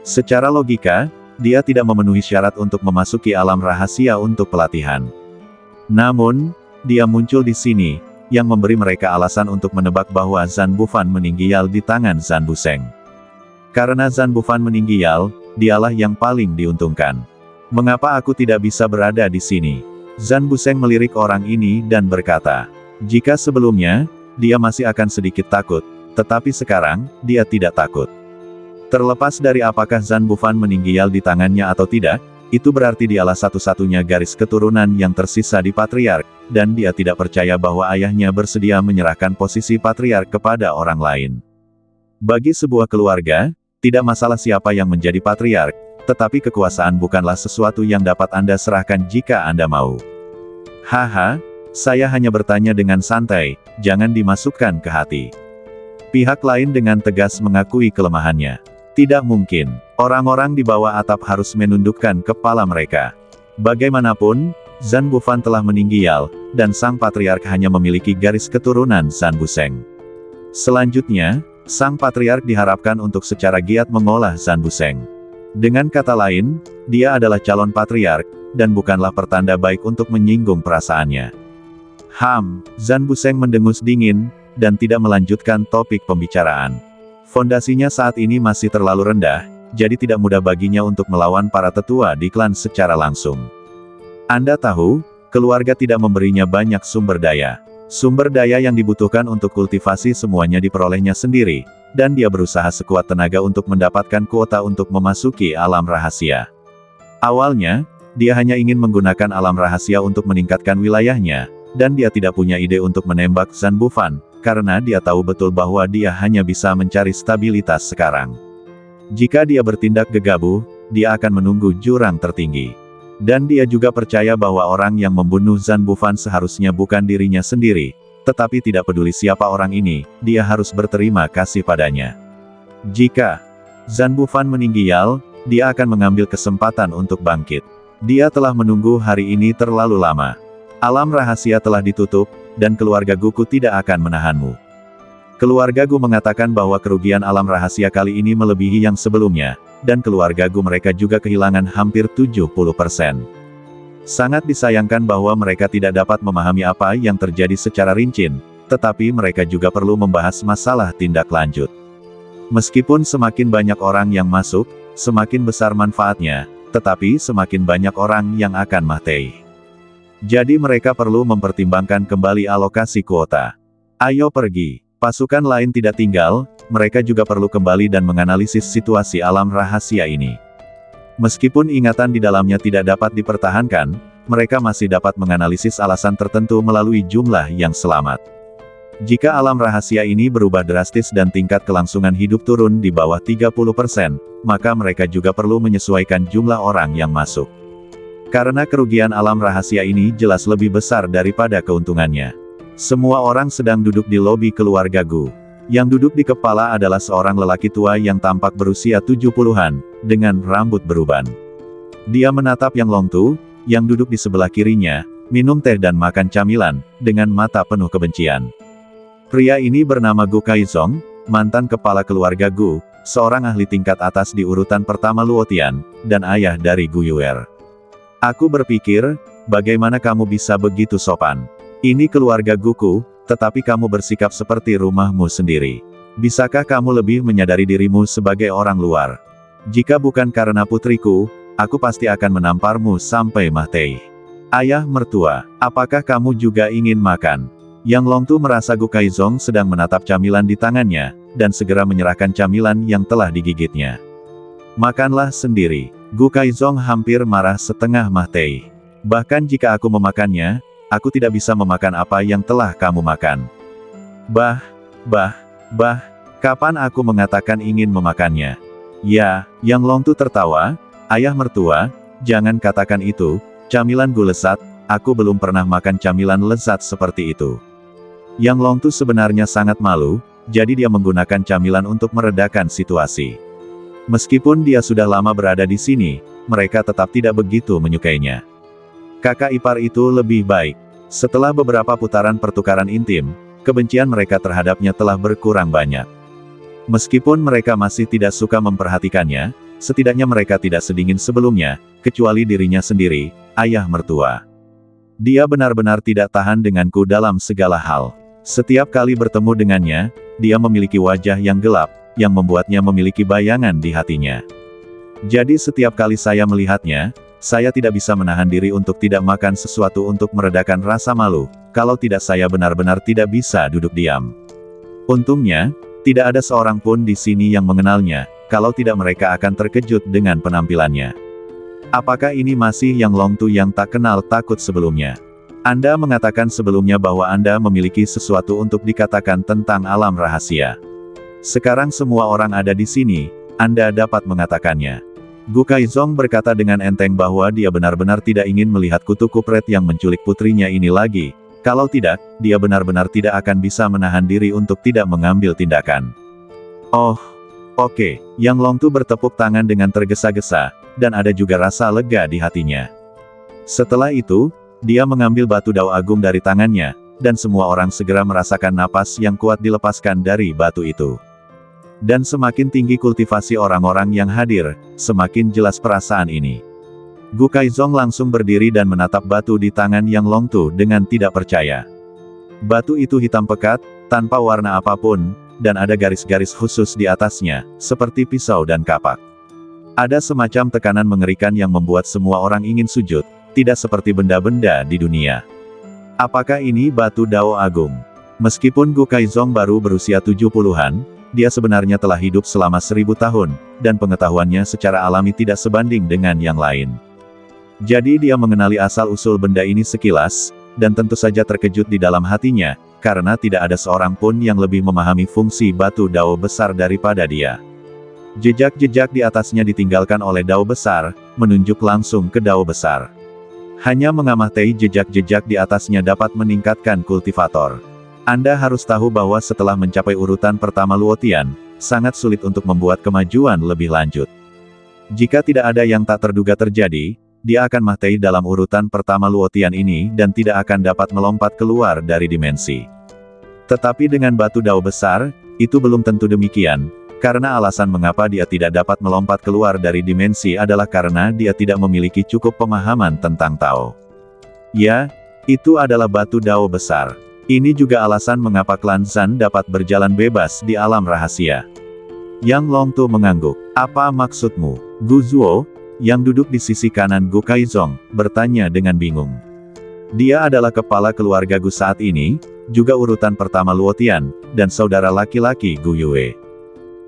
Secara logika, dia tidak memenuhi syarat untuk memasuki alam rahasia untuk pelatihan. Namun, dia muncul di sini, yang memberi mereka alasan untuk menebak bahwa Zan Bufan meninggal di tangan Zan Buseng. Karena Zan Bufan meninggal, dialah yang paling diuntungkan. Mengapa aku tidak bisa berada di sini? Zan Buseng melirik orang ini dan berkata, jika sebelumnya, dia masih akan sedikit takut, tetapi sekarang, dia tidak takut. Terlepas dari apakah Zan Bufan meninggal di tangannya atau tidak, itu berarti dialah satu-satunya garis keturunan yang tersisa di patriark, dan dia tidak percaya bahwa ayahnya bersedia menyerahkan posisi patriark kepada orang lain. Bagi sebuah keluarga, tidak masalah siapa yang menjadi patriark, tetapi kekuasaan bukanlah sesuatu yang dapat Anda serahkan jika Anda mau. Haha, saya hanya bertanya dengan santai, jangan dimasukkan ke hati. Pihak lain dengan tegas mengakui kelemahannya. Tidak mungkin, orang-orang di bawah atap harus menundukkan kepala mereka. Bagaimanapun, Zan Bufan telah meninggal, dan sang patriark hanya memiliki garis keturunan Zan Buseng. Selanjutnya, sang patriark diharapkan untuk secara giat mengolah Zan Buseng. Dengan kata lain, dia adalah calon patriark, dan bukanlah pertanda baik untuk menyinggung perasaannya. Zan Buseng mendengus dingin, dan tidak melanjutkan topik pembicaraan. Fondasinya saat ini masih terlalu rendah, jadi tidak mudah baginya untuk melawan para tetua di klan secara langsung. Anda tahu, keluarga tidak memberinya banyak sumber daya. Sumber daya yang dibutuhkan untuk kultivasi semuanya diperolehnya sendiri, dan dia berusaha sekuat tenaga untuk mendapatkan kuota untuk memasuki alam rahasia. Awalnya, dia hanya ingin menggunakan alam rahasia untuk meningkatkan wilayahnya, dan dia tidak punya ide untuk menembak Zan Bufan, karena dia tahu betul bahwa dia hanya bisa mencari stabilitas sekarang. Jika dia bertindak gegabah, dia akan menunggu jurang tertinggi. Dan dia juga percaya bahwa orang yang membunuh Zan Bufan seharusnya bukan dirinya sendiri, tetapi tidak peduli siapa orang ini, dia harus berterima kasih padanya. Jika Zan Bufan meninggal, dia akan mengambil kesempatan untuk bangkit. Dia telah menunggu hari ini terlalu lama. Alam rahasia telah ditutup, dan keluarga Guku tidak akan menahanmu. Keluarga Gu mengatakan bahwa kerugian alam rahasia kali ini melebihi yang sebelumnya, dan keluarga Gu mereka juga kehilangan hampir 70%. Sangat disayangkan bahwa mereka tidak dapat memahami apa yang terjadi secara rinci, tetapi mereka juga perlu membahas masalah tindak lanjut. Meskipun semakin banyak orang yang masuk, semakin besar manfaatnya, tetapi semakin banyak orang yang akan mati. Jadi mereka perlu mempertimbangkan kembali alokasi kuota. Ayo pergi. Pasukan lain tidak tinggal, mereka juga perlu kembali dan menganalisis situasi alam rahasia ini. Meskipun ingatan di dalamnya tidak dapat dipertahankan, mereka masih dapat menganalisis alasan tertentu melalui jumlah yang selamat. Jika alam rahasia ini berubah drastis dan tingkat kelangsungan hidup turun di bawah 30%, maka mereka juga perlu menyesuaikan jumlah orang yang masuk. Karena kerugian alam rahasia ini jelas lebih besar daripada keuntungannya. Semua orang sedang duduk di lobi keluarga Gu. Yang duduk di kepala adalah seorang lelaki tua yang tampak berusia 70-an, dengan rambut beruban. Dia menatap Yang Longtu, yang duduk di sebelah kirinya, minum teh dan makan camilan, dengan mata penuh kebencian. Pria ini bernama Gu Kaizong, mantan kepala keluarga Gu, seorang ahli tingkat atas di urutan pertama Luotian, dan ayah dari Gu Yuer. Aku berpikir, bagaimana kamu bisa begitu sopan? Ini keluarga Guku, tetapi kamu bersikap seperti rumahmu sendiri. Bisakah kamu lebih menyadari dirimu sebagai orang luar? Jika bukan karena putriku, aku pasti akan menamparmu sampai mati. Ayah mertua, apakah kamu juga ingin makan? Yang Longtu merasa Gu Kaizong sedang menatap camilan di tangannya, dan segera menyerahkan camilan yang telah digigitnya. Makanlah sendiri. Gu Kaizong hampir marah setengah mati. Bahkan jika aku memakannya, aku tidak bisa memakan apa yang telah kamu makan. Kapan aku mengatakan ingin memakannya? Ya, Yang Longtu tertawa, ayah mertua, jangan katakan itu, camilan Gu lezat, aku belum pernah makan camilan lezat seperti itu. Yang Longtu sebenarnya sangat malu, jadi dia menggunakan camilan untuk meredakan situasi. Meskipun dia sudah lama berada di sini, mereka tetap tidak begitu menyukainya. Kakak ipar itu lebih baik. Setelah beberapa putaran pertukaran intim, kebencian mereka terhadapnya telah berkurang banyak. Meskipun mereka masih tidak suka memperhatikannya, setidaknya mereka tidak sedingin sebelumnya, kecuali dirinya sendiri, ayah mertua. Dia benar-benar tidak tahan denganku dalam segala hal. Setiap kali bertemu dengannya, dia memiliki wajah yang gelap, yang membuatnya memiliki bayangan di hatinya. Jadi setiap kali saya melihatnya, saya tidak bisa menahan diri untuk tidak makan sesuatu untuk meredakan rasa malu, kalau tidak saya benar-benar tidak bisa duduk diam. Untungnya, tidak ada seorang pun di sini yang mengenalnya, kalau tidak mereka akan terkejut dengan penampilannya. Apakah ini masih Yang Longtu yang tak kenal takut sebelumnya? Anda mengatakan sebelumnya bahwa Anda memiliki sesuatu untuk dikatakan tentang alam rahasia. Sekarang semua orang ada di sini, Anda dapat mengatakannya. Gu Kaizong berkata dengan enteng bahwa dia benar-benar tidak ingin melihat kutu kupret yang menculik putrinya ini lagi. Kalau tidak, dia benar-benar tidak akan bisa menahan diri untuk tidak mengambil tindakan. Oh, oke. Yang Longtu bertepuk tangan dengan tergesa-gesa, dan ada juga rasa lega di hatinya. Setelah itu, dia mengambil batu dao agung dari tangannya, dan semua orang segera merasakan napas yang kuat dilepaskan dari batu itu. Dan semakin tinggi kultivasi orang-orang yang hadir, semakin jelas perasaan ini. Gu Kaizong langsung berdiri dan menatap batu di tangan Yang Longtu dengan tidak percaya. Batu itu hitam pekat, tanpa warna apapun, dan ada garis-garis khusus di atasnya, seperti pisau dan kapak. Ada semacam tekanan mengerikan yang membuat semua orang ingin sujud, tidak seperti benda-benda di dunia. Apakah ini batu dao agung? Meskipun Gu Kaizong baru berusia 70-an, dia sebenarnya telah hidup selama 1000 tahun, dan pengetahuannya secara alami tidak sebanding dengan yang lain. Jadi dia mengenali asal-usul benda ini sekilas, dan tentu saja terkejut di dalam hatinya, karena tidak ada seorang pun yang lebih memahami fungsi batu dao besar daripada dia. Jejak-jejak di atasnya ditinggalkan oleh dao besar, menunjuk langsung ke dao besar. Hanya mengamati jejak-jejak di atasnya dapat meningkatkan kultivator. Anda harus tahu bahwa setelah mencapai urutan pertama Luotian, sangat sulit untuk membuat kemajuan lebih lanjut. Jika tidak ada yang tak terduga terjadi, dia akan mati dalam urutan pertama Luotian ini dan tidak akan dapat melompat keluar dari dimensi. Tetapi dengan batu dao besar, itu belum tentu demikian. Karena alasan mengapa dia tidak dapat melompat keluar dari dimensi adalah karena dia tidak memiliki cukup pemahaman tentang Tao. Ya, itu adalah batu dao besar. Ini juga alasan mengapa klan Zan dapat berjalan bebas di alam rahasia. Yang Longtu mengangguk. Apa maksudmu? Gu Zuo, yang duduk di sisi kanan Gu Kaizong, bertanya dengan bingung. Dia adalah kepala keluarga Gu saat ini, juga urutan pertama Luo Tian, dan saudara laki-laki Gu Yue.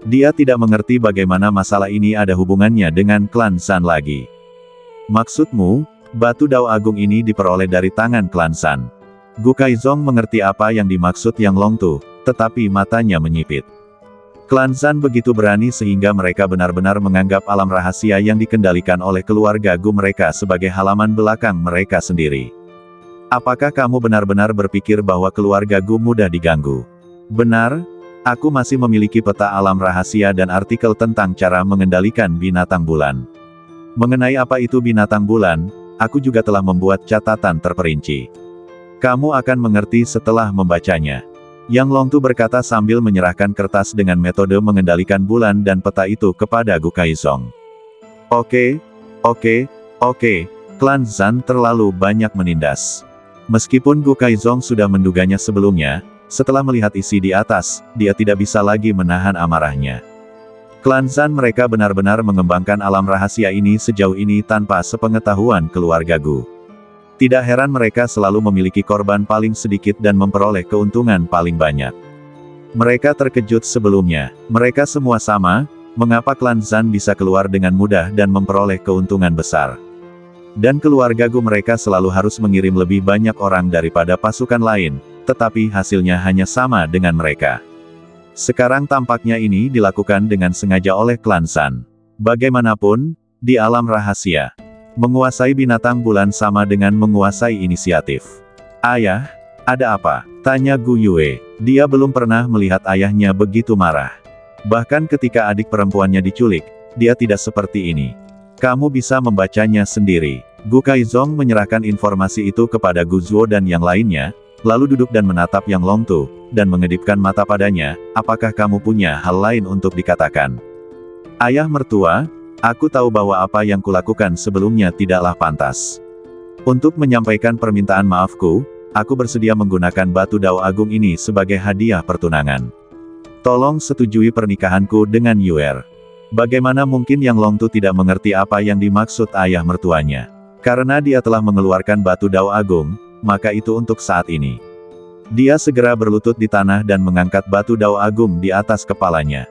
Dia tidak mengerti bagaimana masalah ini ada hubungannya dengan klan Zan lagi. Maksudmu, batu dao agung ini diperoleh dari tangan klan Zan? Gu Kaizong mengerti apa yang dimaksud Yang Longtu, tetapi matanya menyipit. Klan Zan begitu berani sehingga mereka benar-benar menganggap alam rahasia yang dikendalikan oleh keluarga Gu mereka sebagai halaman belakang mereka sendiri. Apakah kamu benar-benar berpikir bahwa keluarga Gu mudah diganggu? Benar, aku masih memiliki peta alam rahasia dan artikel tentang cara mengendalikan binatang bulan. Mengenai apa itu binatang bulan, aku juga telah membuat catatan terperinci. Kamu akan mengerti setelah membacanya. Yang Longtu berkata sambil menyerahkan kertas dengan metode mengendalikan bulan dan peta itu kepada Gu Kaizong. Oke, klan Zan terlalu banyak menindas. Meskipun Gu Kaizong sudah menduganya sebelumnya, setelah melihat isi di atas, dia tidak bisa lagi menahan amarahnya. Klan Zan mereka benar-benar mengembangkan alam rahasia ini sejauh ini tanpa sepengetahuan keluarga Gu. Tidak heran mereka selalu memiliki korban paling sedikit dan memperoleh keuntungan paling banyak. Mereka terkejut sebelumnya, mereka semua sama, mengapa klan Zan bisa keluar dengan mudah dan memperoleh keuntungan besar. Dan keluarga Gu mereka selalu harus mengirim lebih banyak orang daripada pasukan lain, tetapi hasilnya hanya sama dengan mereka. Sekarang tampaknya ini dilakukan dengan sengaja oleh klan Zan. Bagaimanapun, di alam rahasia, menguasai binatang bulan sama dengan menguasai inisiatif. Ayah, ada apa? Tanya Gu Yue. Dia belum pernah melihat ayahnya begitu marah. Bahkan ketika adik perempuannya diculik, dia tidak seperti ini. Kamu bisa membacanya sendiri. Gu Kaizong menyerahkan informasi itu kepada Gu Zuo dan yang lainnya, lalu duduk dan menatap Yang Longtu, dan mengedipkan mata padanya. Apakah kamu punya hal lain untuk dikatakan? Ayah mertua, aku tahu bahwa apa yang kulakukan sebelumnya tidaklah pantas. Untuk menyampaikan permintaan maafku, aku bersedia menggunakan batu dao agung ini sebagai hadiah pertunangan. Tolong setujui pernikahanku dengan Yuer. Bagaimana mungkin Yang Longtu tidak mengerti apa yang dimaksud ayah mertuanya? Karena dia telah mengeluarkan batu dao agung, maka itu untuk saat ini. Dia segera berlutut di tanah dan mengangkat batu dao agung di atas kepalanya.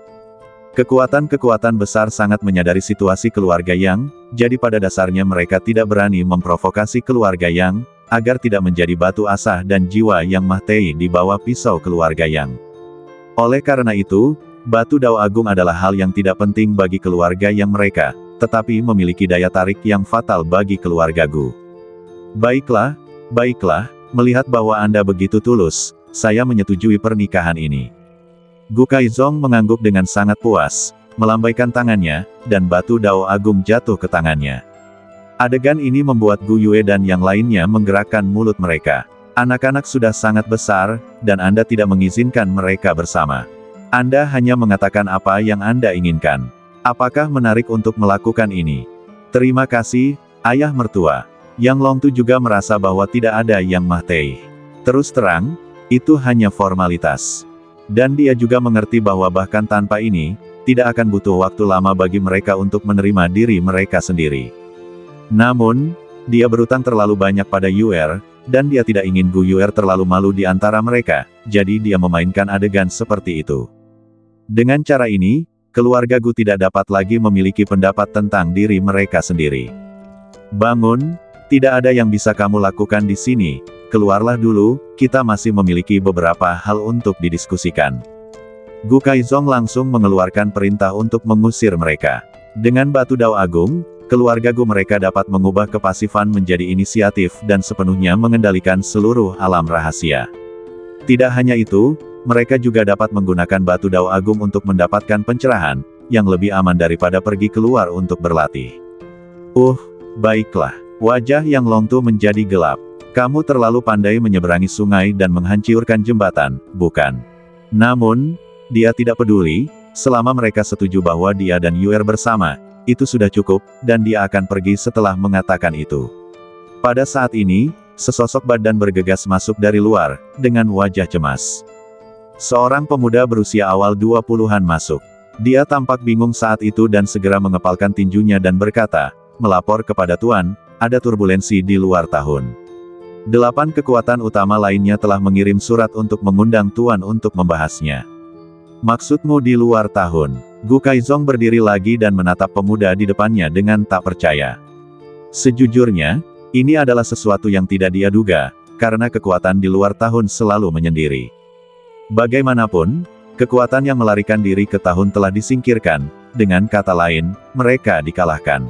Kekuatan-kekuatan besar sangat menyadari situasi keluarga Yang, jadi pada dasarnya mereka tidak berani memprovokasi keluarga Yang, agar tidak menjadi batu asah dan jiwa yang mahtei di bawah pisau keluarga Yang. Oleh karena itu, batu dao agung adalah hal yang tidak penting bagi keluarga Yang mereka, tetapi memiliki daya tarik yang fatal bagi keluarga Gu. Baiklah, melihat bahwa Anda begitu tulus, saya menyetujui pernikahan ini. Gu Kaizong mengangguk dengan sangat puas, melambaikan tangannya, dan batu dao agung jatuh ke tangannya. Adegan ini membuat Gu Yue dan yang lainnya menggerakkan mulut mereka. Anak-anak sudah sangat besar, dan Anda tidak mengizinkan mereka bersama. Anda hanya mengatakan apa yang Anda inginkan. Apakah menarik untuk melakukan ini? Terima kasih, ayah mertua. Yang Longtu juga merasa bahwa tidak ada yang mahtei. Terus terang, itu hanya formalitas. Dan dia juga mengerti bahwa bahkan tanpa ini, tidak akan butuh waktu lama bagi mereka untuk menerima diri mereka sendiri. Namun, dia berutang terlalu banyak pada Yuer, dan dia tidak ingin Gu Yuer terlalu malu di antara mereka, jadi dia memainkan adegan seperti itu. Dengan cara ini, keluarga Gu tidak dapat lagi memiliki pendapat tentang diri mereka sendiri. Bangun, tidak ada yang bisa kamu lakukan di sini. Keluarlah dulu, kita masih memiliki beberapa hal untuk didiskusikan. Gu Kaizong langsung mengeluarkan perintah untuk mengusir mereka. Dengan batu dao agung, keluarga Gu mereka dapat mengubah kepasifan menjadi inisiatif dan sepenuhnya mengendalikan seluruh alam rahasia. Tidak hanya itu, mereka juga dapat menggunakan batu dao agung untuk mendapatkan pencerahan, yang lebih aman daripada pergi keluar untuk berlatih. Baiklah. Wajah Yang Longtu menjadi gelap. Kamu terlalu pandai menyeberangi sungai dan menghancurkan jembatan, bukan? Namun, dia tidak peduli, selama mereka setuju bahwa dia dan Yuer bersama, itu sudah cukup, dan dia akan pergi setelah mengatakan itu. Pada saat ini, sesosok badan bergegas masuk dari luar, dengan wajah cemas. Seorang pemuda berusia awal 20-an masuk. Dia tampak bingung saat itu dan segera mengepalkan tinjunya dan berkata, "Melapor kepada Tuan, ada turbulensi di luar tahun. 8 kekuatan utama lainnya telah mengirim surat untuk mengundang Tuan untuk membahasnya." "Maksudmu di luar tahun?" Gu Kaizong berdiri lagi dan menatap pemuda di depannya dengan tak percaya. Sejujurnya, ini adalah sesuatu yang tidak dia duga, karena kekuatan di luar tahun selalu menyendiri. Bagaimanapun, kekuatan yang melarikan diri ke tahun telah disingkirkan, dengan kata lain, mereka dikalahkan.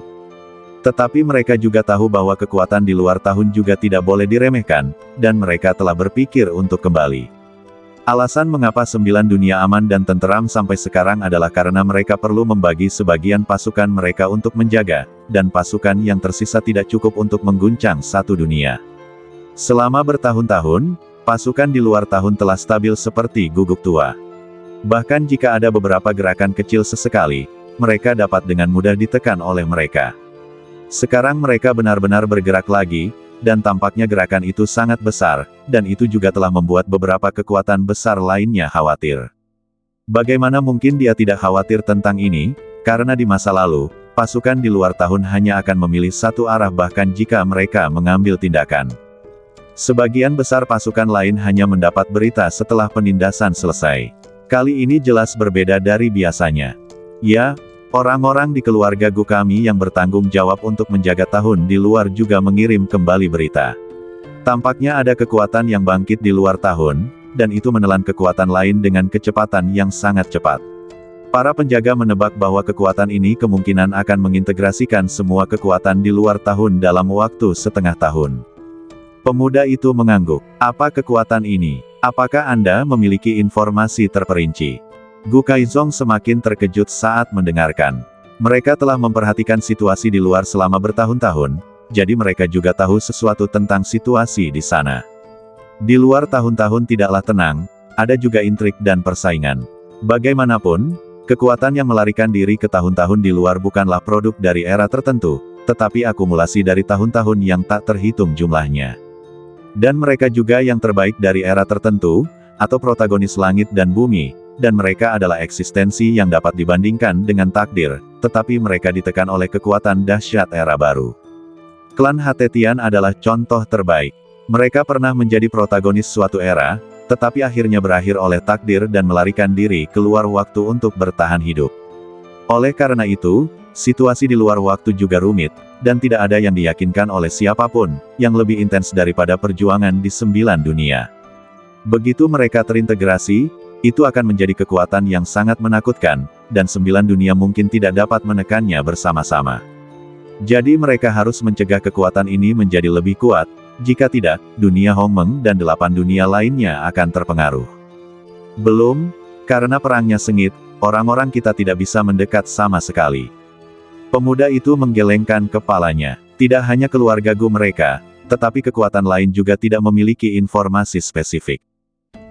Tetapi mereka juga tahu bahwa kekuatan di luar tahun juga tidak boleh diremehkan, dan mereka telah berpikir untuk kembali. Alasan mengapa 9 dunia aman dan tenteram sampai sekarang adalah karena mereka perlu membagi sebagian pasukan mereka untuk menjaga, dan pasukan yang tersisa tidak cukup untuk mengguncang satu dunia. Selama bertahun-tahun, pasukan di luar tahun telah stabil seperti guguk tua. Bahkan jika ada beberapa gerakan kecil sesekali, mereka dapat dengan mudah ditekan oleh mereka. Sekarang mereka benar-benar bergerak lagi, dan tampaknya gerakan itu sangat besar, dan itu juga telah membuat beberapa kekuatan besar lainnya khawatir. Bagaimana mungkin dia tidak khawatir tentang ini? Karena di masa lalu, pasukan di luar tahun hanya akan memilih satu arah bahkan jika mereka mengambil tindakan. Sebagian besar pasukan lain hanya mendapat berita setelah penindasan selesai. Kali ini jelas berbeda dari biasanya. Ya, orang-orang di keluarga Gu kami yang bertanggung jawab untuk menjaga tahun di luar juga mengirim kembali berita. Tampaknya ada kekuatan yang bangkit di luar tahun, dan itu menelan kekuatan lain dengan kecepatan yang sangat cepat. Para penjaga menebak bahwa kekuatan ini kemungkinan akan mengintegrasikan semua kekuatan di luar tahun dalam waktu setengah tahun. Pemuda itu mengangguk. "Apa kekuatan ini? Apakah Anda memiliki informasi terperinci?" Gu Kaizong semakin terkejut saat mendengarkan. Mereka telah memperhatikan situasi di luar selama bertahun-tahun, jadi mereka juga tahu sesuatu tentang situasi di sana. Di luar tahun-tahun tidaklah tenang, ada juga intrik dan persaingan. Bagaimanapun, kekuatan yang melarikan diri ke tahun-tahun di luar bukanlah produk dari era tertentu, tetapi akumulasi dari tahun-tahun yang tak terhitung jumlahnya. Dan mereka juga yang terbaik dari era tertentu, atau protagonis langit dan bumi, dan mereka adalah eksistensi yang dapat dibandingkan dengan takdir, tetapi mereka ditekan oleh kekuatan dahsyat era baru. Klan Hatetian adalah contoh terbaik. Mereka pernah menjadi protagonis suatu era, tetapi akhirnya berakhir oleh takdir dan melarikan diri keluar waktu untuk bertahan hidup. Oleh karena itu, situasi di luar waktu juga rumit, dan tidak ada yang diyakinkan oleh siapapun, yang lebih intens daripada perjuangan di 9 dunia. Begitu mereka terintegrasi, itu akan menjadi kekuatan yang sangat menakutkan, dan 9 dunia mungkin tidak dapat menekannya bersama-sama. Jadi mereka harus mencegah kekuatan ini menjadi lebih kuat, jika tidak, dunia Hongmeng dan 8 dunia lainnya akan terpengaruh. Belum, karena perangnya sengit, orang-orang kita tidak bisa mendekat sama sekali. Pemuda itu menggelengkan kepalanya. Tidak hanya keluarga Gu mereka, tetapi kekuatan lain juga tidak memiliki informasi spesifik.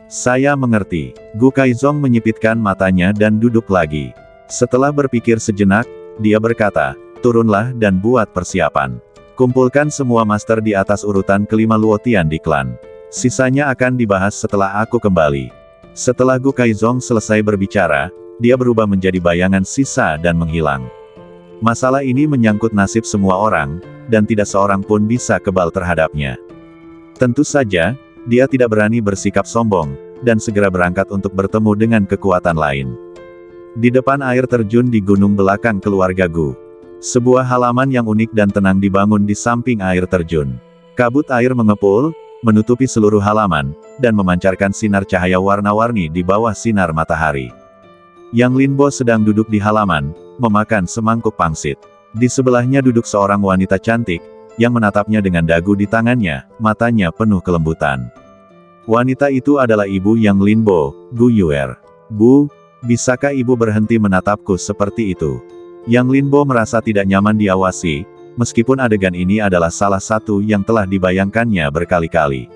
"Saya mengerti." Gu Kaizong menyipitkan matanya dan duduk lagi. Setelah berpikir sejenak, dia berkata, "Turunlah dan buat persiapan. Kumpulkan semua master di atas urutan kelima Luotian di klan. Sisanya akan dibahas setelah aku kembali." Setelah Gu Kaizong selesai berbicara, dia berubah menjadi bayangan sisa dan menghilang. Masalah ini menyangkut nasib semua orang, dan tidak seorang pun bisa kebal terhadapnya. Tentu saja, dia tidak berani bersikap sombong, dan segera berangkat untuk bertemu dengan kekuatan lain. Di depan air terjun di gunung belakang keluarga Gu. Sebuah halaman yang unik dan tenang dibangun di samping air terjun. Kabut air mengepul, menutupi seluruh halaman, dan memancarkan sinar cahaya warna-warni di bawah sinar matahari. Yang Linbo sedang duduk di halaman, memakan semangkuk pangsit. Di sebelahnya duduk seorang wanita cantik, yang menatapnya dengan dagu di tangannya, matanya penuh kelembutan. Wanita itu adalah ibu Yang Linbo, Gu Yuer. "Bu, bisakah ibu berhenti menatapku seperti itu?" Yang Linbo merasa tidak nyaman diawasi, meskipun adegan ini adalah salah satu yang telah dibayangkannya berkali-kali.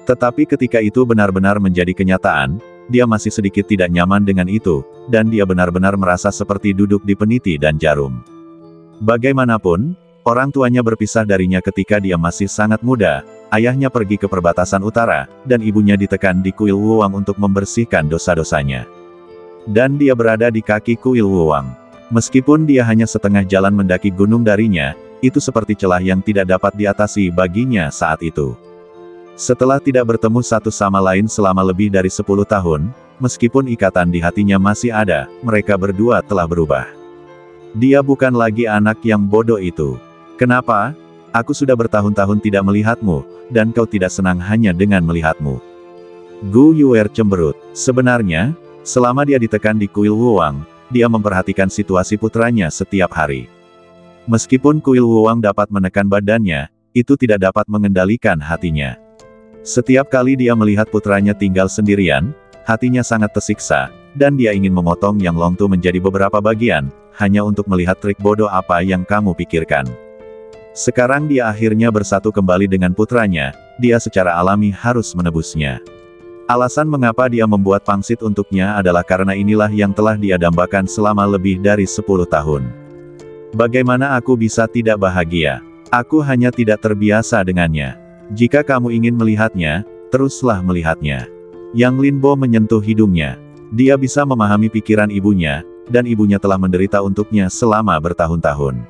Tetapi ketika itu benar-benar menjadi kenyataan, dia masih sedikit tidak nyaman dengan itu, dan dia benar-benar merasa seperti duduk di peniti dan jarum. Bagaimanapun, orang tuanya berpisah darinya ketika dia masih sangat muda, ayahnya pergi ke perbatasan utara, dan ibunya ditekan di kuil Wuwang untuk membersihkan dosa-dosanya. Dan dia berada di kaki kuil Wuwang. Meskipun dia hanya setengah jalan mendaki gunung darinya, itu seperti celah yang tidak dapat diatasi baginya saat itu. Setelah tidak bertemu satu sama lain selama lebih dari 10 tahun, meskipun ikatan di hatinya masih ada, mereka berdua telah berubah. Dia bukan lagi anak yang bodoh itu. Kenapa? Aku sudah bertahun-tahun tidak melihatmu, dan kau tidak senang hanya dengan melihatmu. Gu Yuer cemberut. Sebenarnya, selama dia ditekan di kuil Wuwang, dia memperhatikan situasi putranya setiap hari. Meskipun kuil Wuwang dapat menekan badannya, itu tidak dapat mengendalikan hatinya. Setiap kali dia melihat putranya tinggal sendirian, hatinya sangat tersiksa, dan dia ingin memotong Yang Longtu menjadi beberapa bagian, hanya untuk melihat trik bodoh apa yang kamu pikirkan. Sekarang dia akhirnya bersatu kembali dengan putranya, dia secara alami harus menebusnya. Alasan mengapa dia membuat pangsit untuknya adalah karena inilah yang telah dia dambakan selama lebih dari 10 tahun. Bagaimana aku bisa tidak bahagia? Aku hanya tidak terbiasa dengannya. Jika kamu ingin melihatnya, teruslah melihatnya. Yang Linbo menyentuh hidungnya. Dia bisa memahami pikiran ibunya, dan ibunya telah menderita untuknya selama bertahun-tahun.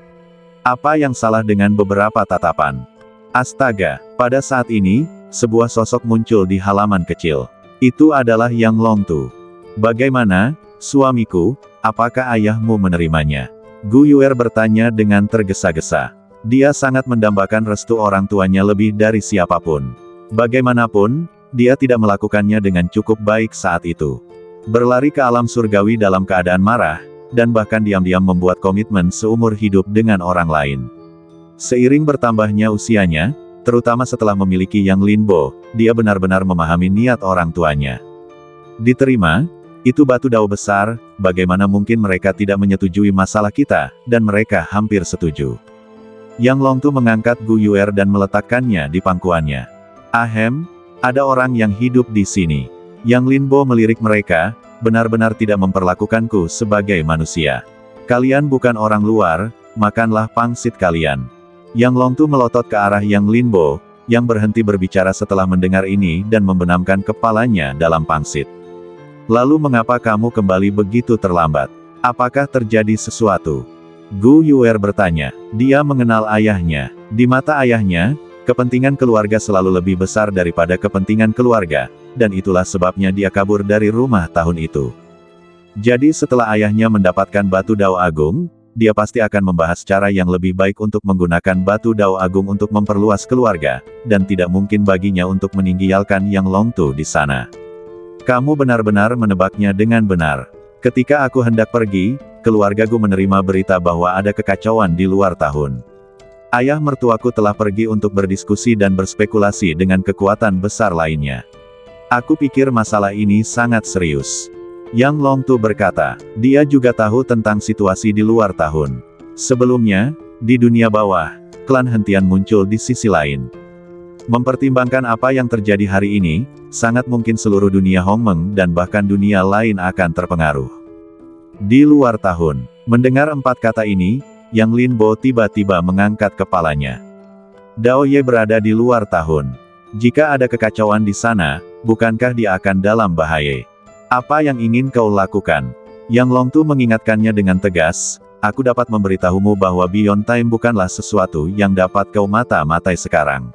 Apa yang salah dengan beberapa tatapan? Astaga, pada saat ini, sebuah sosok muncul di halaman kecil. Itu adalah Yang Longtu. Bagaimana, suamiku, apakah ayahmu menerimanya? Gu Yuer bertanya dengan tergesa-gesa. Dia sangat mendambakan restu orang tuanya lebih dari siapapun. Bagaimanapun, dia tidak melakukannya dengan cukup baik saat itu. Berlari ke alam surgawi dalam keadaan marah, dan bahkan diam-diam membuat komitmen seumur hidup dengan orang lain. Seiring bertambahnya usianya, terutama setelah memiliki Yang Linbo, dia benar-benar memahami niat orang tuanya. Diterima, itu batu dao besar, bagaimana mungkin mereka tidak menyetujui masalah kita, dan mereka hampir setuju. Yang Longtu mengangkat Gu Yuer dan meletakkannya di pangkuannya. Ahem, ada orang yang hidup di sini. Yang Linbo melirik mereka, benar-benar tidak memperlakukanku sebagai manusia. Kalian bukan orang luar, makanlah pangsit kalian. Yang Longtu melotot ke arah Yang Linbo, yang berhenti berbicara setelah mendengar ini dan membenamkan kepalanya dalam pangsit. Lalu mengapa kamu kembali begitu terlambat? Apakah terjadi sesuatu? Gu Yuer bertanya. Dia mengenal ayahnya. Di mata ayahnya, kepentingan keluarga selalu lebih besar daripada kepentingan keluarga, dan itulah sebabnya dia kabur dari rumah tahun itu. Jadi setelah ayahnya mendapatkan batu dao agung, dia pasti akan membahas cara yang lebih baik untuk menggunakan batu dao agung untuk memperluas keluarga, dan tidak mungkin baginya untuk meninggalkan Yang Longtu di sana. Kamu benar-benar menebaknya dengan benar. Ketika aku hendak pergi, keluargaku menerima berita bahwa ada kekacauan di luar tahun. Ayah mertuaku telah pergi untuk berdiskusi dan berspekulasi dengan kekuatan besar lainnya. Aku pikir masalah ini sangat serius. Yang Longtu berkata, dia juga tahu tentang situasi di luar tahun. Sebelumnya, di dunia bawah, klan hentian muncul di sisi lain. Mempertimbangkan apa yang terjadi hari ini, sangat mungkin seluruh dunia Hongmeng dan bahkan dunia lain akan terpengaruh. Di luar tahun, mendengar 4 kata ini, Yang Linbo tiba-tiba mengangkat kepalanya. Dao Ye berada di luar tahun. Jika ada kekacauan di sana, bukankah dia akan dalam bahaya? Apa yang ingin kau lakukan? Yang Longtu mengingatkannya dengan tegas, aku dapat memberitahumu bahwa Beyond Time bukanlah sesuatu yang dapat kau mata-matai sekarang.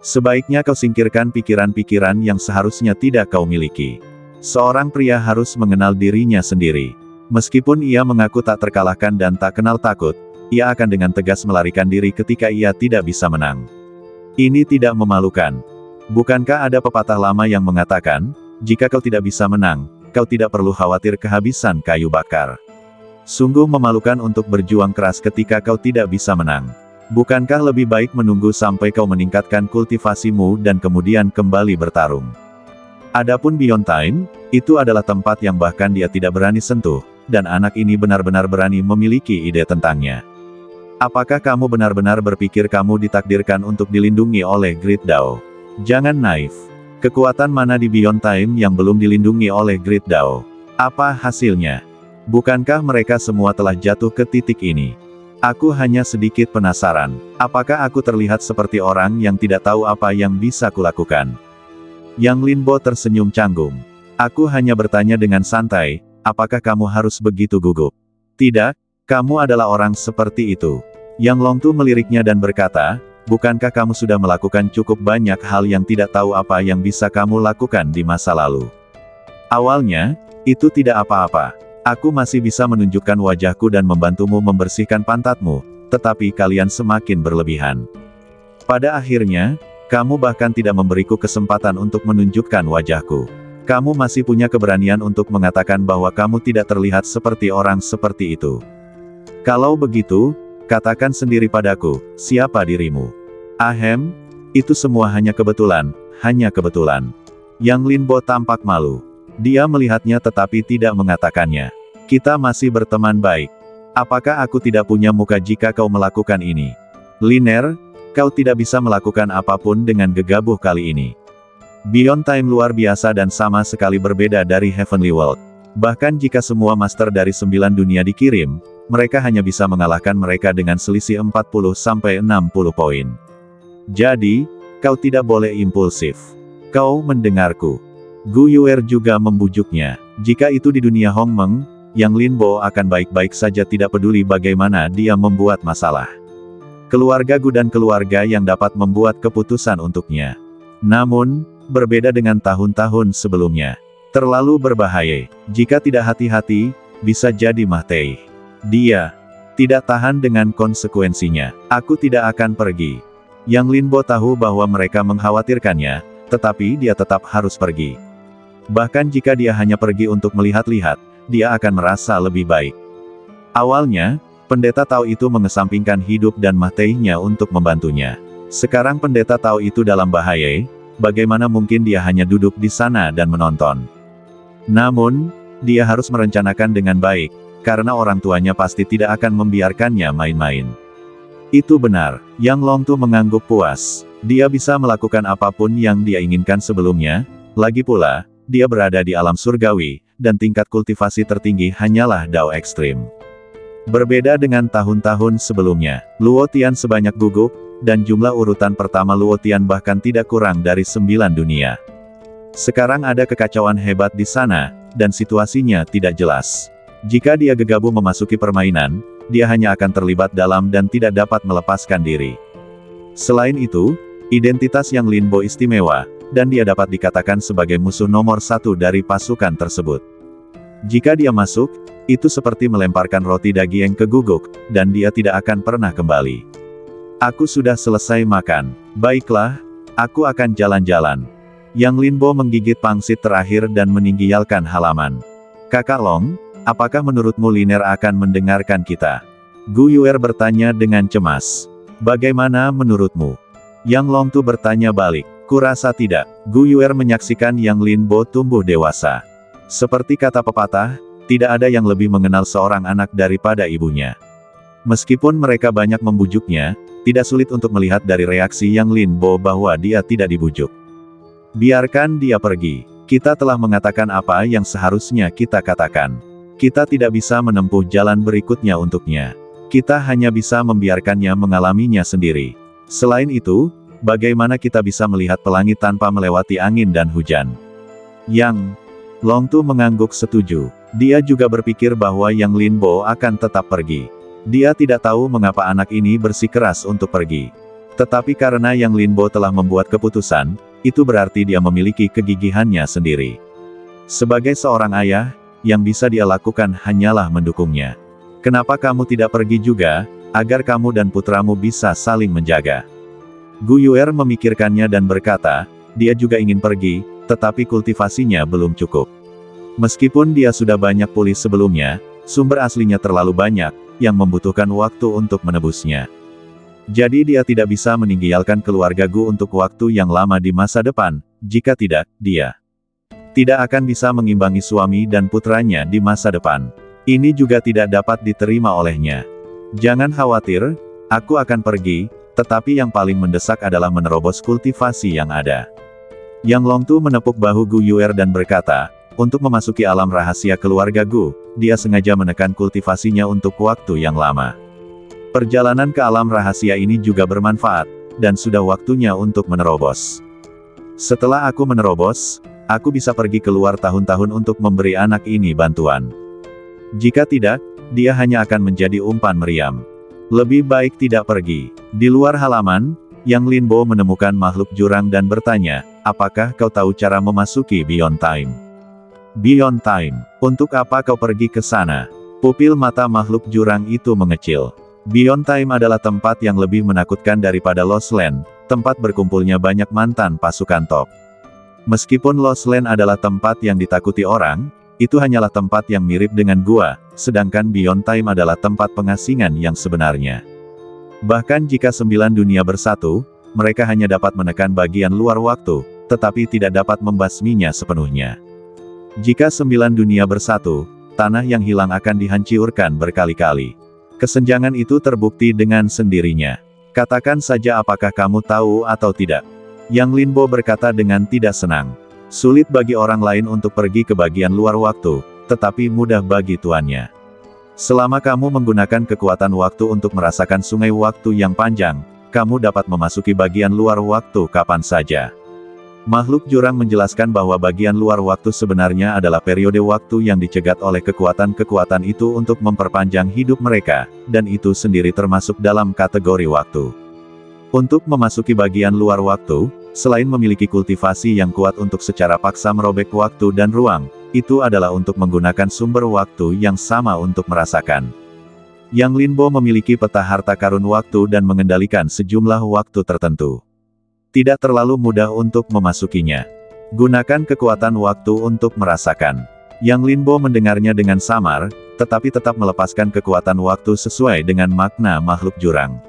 Sebaiknya kau singkirkan pikiran-pikiran yang seharusnya tidak kau miliki. Seorang pria harus mengenal dirinya sendiri. Meskipun ia mengaku tak terkalahkan dan tak kenal takut, ia akan dengan tegas melarikan diri ketika ia tidak bisa menang. Ini tidak memalukan. Bukankah ada pepatah lama yang mengatakan, jika kau tidak bisa menang, kau tidak perlu khawatir kehabisan kayu bakar. Sungguh memalukan untuk berjuang keras ketika kau tidak bisa menang. Bukankah lebih baik menunggu sampai kau meningkatkan kultivasimu dan kemudian kembali bertarung? Adapun Beyond Time, itu adalah tempat yang bahkan dia tidak berani sentuh, dan anak ini benar-benar berani memiliki ide tentangnya. Apakah kamu benar-benar berpikir kamu ditakdirkan untuk dilindungi oleh Great Dao? Jangan naif. Kekuatan mana di Beyond Time yang belum dilindungi oleh Great Dao? Apa hasilnya? Bukankah mereka semua telah jatuh ke titik ini? Aku hanya sedikit penasaran. Apakah aku terlihat seperti orang yang tidak tahu apa yang bisa kulakukan? Yang Linbo tersenyum canggung. Aku hanya bertanya dengan santai, apakah kamu harus begitu gugup? Tidak, kamu adalah orang seperti itu. Yang Longtu meliriknya dan berkata, bukankah kamu sudah melakukan cukup banyak hal yang tidak tahu apa yang bisa kamu lakukan di masa lalu? Awalnya, itu tidak apa-apa. Aku masih bisa menunjukkan wajahku dan membantumu membersihkan pantatmu, tetapi kalian semakin berlebihan. Pada akhirnya, kamu bahkan tidak memberiku kesempatan untuk menunjukkan wajahku. Kamu masih punya keberanian untuk mengatakan bahwa kamu tidak terlihat seperti orang seperti itu. Kalau begitu, katakan sendiri padaku, siapa dirimu? Ahem, itu semua hanya kebetulan, hanya kebetulan. Yang Linbo tampak malu. Dia melihatnya tetapi tidak mengatakannya. Kita masih berteman baik. Apakah aku tidak punya muka jika kau melakukan ini? Liner, kau tidak bisa melakukan apapun dengan gegabah kali ini. Beyond Time luar biasa dan sama sekali berbeda dari Heavenly World. Bahkan jika semua master dari 9 dunia dikirim, mereka hanya bisa mengalahkan mereka dengan selisih 40-60 poin. Jadi, kau tidak boleh impulsif. Kau mendengarku. Gu Yuer juga membujuknya. Jika itu di dunia Hongmeng, Yang Linbo akan baik-baik saja tidak peduli bagaimana dia membuat masalah. Keluarga Gu dan keluarga yang dapat membuat keputusan untuknya. Namun, berbeda dengan tahun-tahun sebelumnya. Terlalu berbahaya. Jika tidak hati-hati, bisa jadi mati. Dia tidak tahan dengan konsekuensinya. Aku tidak akan pergi. Yang Linbo tahu bahwa mereka mengkhawatirkannya, tetapi dia tetap harus pergi. Bahkan jika dia hanya pergi untuk melihat-lihat, dia akan merasa lebih baik. Awalnya, pendeta Tao itu mengesampingkan hidup dan matinya untuk membantunya. Sekarang pendeta Tao itu dalam bahaya, bagaimana mungkin dia hanya duduk di sana dan menonton? Namun, dia harus merencanakan dengan baik, karena orang tuanya pasti tidak akan membiarkannya main-main. Itu benar, Yang Longtu mengangguk puas. Dia bisa melakukan apapun yang dia inginkan sebelumnya, lagi pula, dia berada di alam surgawi, dan tingkat kultivasi tertinggi hanyalah Dao ekstrim. Berbeda dengan tahun-tahun sebelumnya, Luo Tian sebanyak guguk, dan jumlah urutan pertama Luo Tian bahkan tidak kurang dari 9 dunia. Sekarang ada kekacauan hebat di sana, dan situasinya tidak jelas. Jika dia gegabah memasuki permainan, dia hanya akan terlibat dalam dan tidak dapat melepaskan diri. Selain itu, identitas Yang Linbo istimewa, dan dia dapat dikatakan sebagai musuh nomor 1 dari pasukan tersebut. Jika dia masuk, itu seperti melemparkan roti daging ke guguk, dan dia tidak akan pernah kembali. Aku sudah selesai makan. Baiklah, aku akan jalan-jalan. Yang Linbo menggigit pangsit terakhir dan meninggalkan halaman. Kakak Long, apakah menurutmu Liner akan mendengarkan kita? Gu Yuer bertanya dengan cemas. Bagaimana menurutmu? Yang Longtu bertanya balik. Kurasa tidak. Gu Yuer menyaksikan Yang Linbo tumbuh dewasa. Seperti kata pepatah, tidak ada yang lebih mengenal seorang anak daripada ibunya. Meskipun mereka banyak membujuknya, tidak sulit untuk melihat dari reaksi Yang Linbo bahwa dia tidak dibujuk. Biarkan dia pergi. Kita telah mengatakan apa yang seharusnya kita katakan. Kita tidak bisa menempuh jalan berikutnya untuknya. Kita hanya bisa membiarkannya mengalaminya sendiri. Selain itu, bagaimana kita bisa melihat pelangi tanpa melewati angin dan hujan? Yang Longtu mengangguk setuju. Dia juga berpikir bahwa Yang Linbo akan tetap pergi. Dia tidak tahu mengapa anak ini bersikeras untuk pergi. Tetapi karena Yang Linbo telah membuat keputusan, itu berarti dia memiliki kegigihannya sendiri. Sebagai seorang ayah, yang bisa dia lakukan hanyalah mendukungnya. Kenapa kamu tidak pergi juga, agar kamu dan putramu bisa saling menjaga? Gu Yuer memikirkannya dan berkata, dia juga ingin pergi, tetapi kultivasinya belum cukup. Meskipun dia sudah banyak pulih sebelumnya, sumber aslinya terlalu banyak, yang membutuhkan waktu untuk menebusnya. Jadi dia tidak bisa meninggalkan keluarga Gu untuk waktu yang lama di masa depan, jika tidak, dia tidak akan bisa mengimbangi suami dan putranya di masa depan. Ini juga tidak dapat diterima olehnya. Jangan khawatir, aku akan pergi, tetapi yang paling mendesak adalah menerobos kultivasi yang ada. Yang Longtu menepuk bahu Gu Yuer dan berkata, untuk memasuki alam rahasia keluarga Gu, dia sengaja menekan kultivasinya untuk waktu yang lama. Perjalanan ke alam rahasia ini juga bermanfaat, dan sudah waktunya untuk menerobos. Setelah aku menerobos, aku bisa pergi keluar tahun-tahun untuk memberi anak ini bantuan. Jika tidak, dia hanya akan menjadi umpan meriam. Lebih baik tidak pergi. Di luar halaman, Yang Linbo menemukan makhluk jurang dan bertanya, apakah kau tahu cara memasuki Beyond Time? Beyond Time, untuk apa kau pergi ke sana? Pupil mata makhluk jurang itu mengecil. Beyond Time adalah tempat yang lebih menakutkan daripada Lost Land, tempat berkumpulnya banyak mantan pasukan top. Meskipun Lost Land adalah tempat yang ditakuti orang, itu hanyalah tempat yang mirip dengan gua, sedangkan Beyond Time adalah tempat pengasingan yang sebenarnya. Bahkan jika 9 dunia bersatu, mereka hanya dapat menekan bagian luar waktu, tetapi tidak dapat membasminya sepenuhnya. Jika 9 dunia bersatu, tanah yang hilang akan dihancurkan berkali-kali. Kesenjangan itu terbukti dengan sendirinya. Katakan saja apakah kamu tahu atau tidak. Yang Linbo berkata dengan tidak senang. Sulit bagi orang lain untuk pergi ke bagian luar waktu, tetapi mudah bagi tuannya. Selama kamu menggunakan kekuatan waktu untuk merasakan sungai waktu yang panjang, kamu dapat memasuki bagian luar waktu kapan saja. Makhluk jurang menjelaskan bahwa bagian luar waktu sebenarnya adalah periode waktu yang dicegat oleh kekuatan-kekuatan itu untuk memperpanjang hidup mereka, dan itu sendiri termasuk dalam kategori waktu. Untuk memasuki bagian luar waktu, selain memiliki kultivasi yang kuat untuk secara paksa merobek waktu dan ruang, itu adalah untuk menggunakan sumber waktu yang sama untuk merasakan. Yang Linbo memiliki peta harta karun waktu dan mengendalikan sejumlah waktu tertentu. Tidak terlalu mudah untuk memasukinya. Gunakan kekuatan waktu untuk merasakan. Yang Linbo mendengarnya dengan samar, tetapi tetap melepaskan kekuatan waktu sesuai dengan makna makhluk jurang.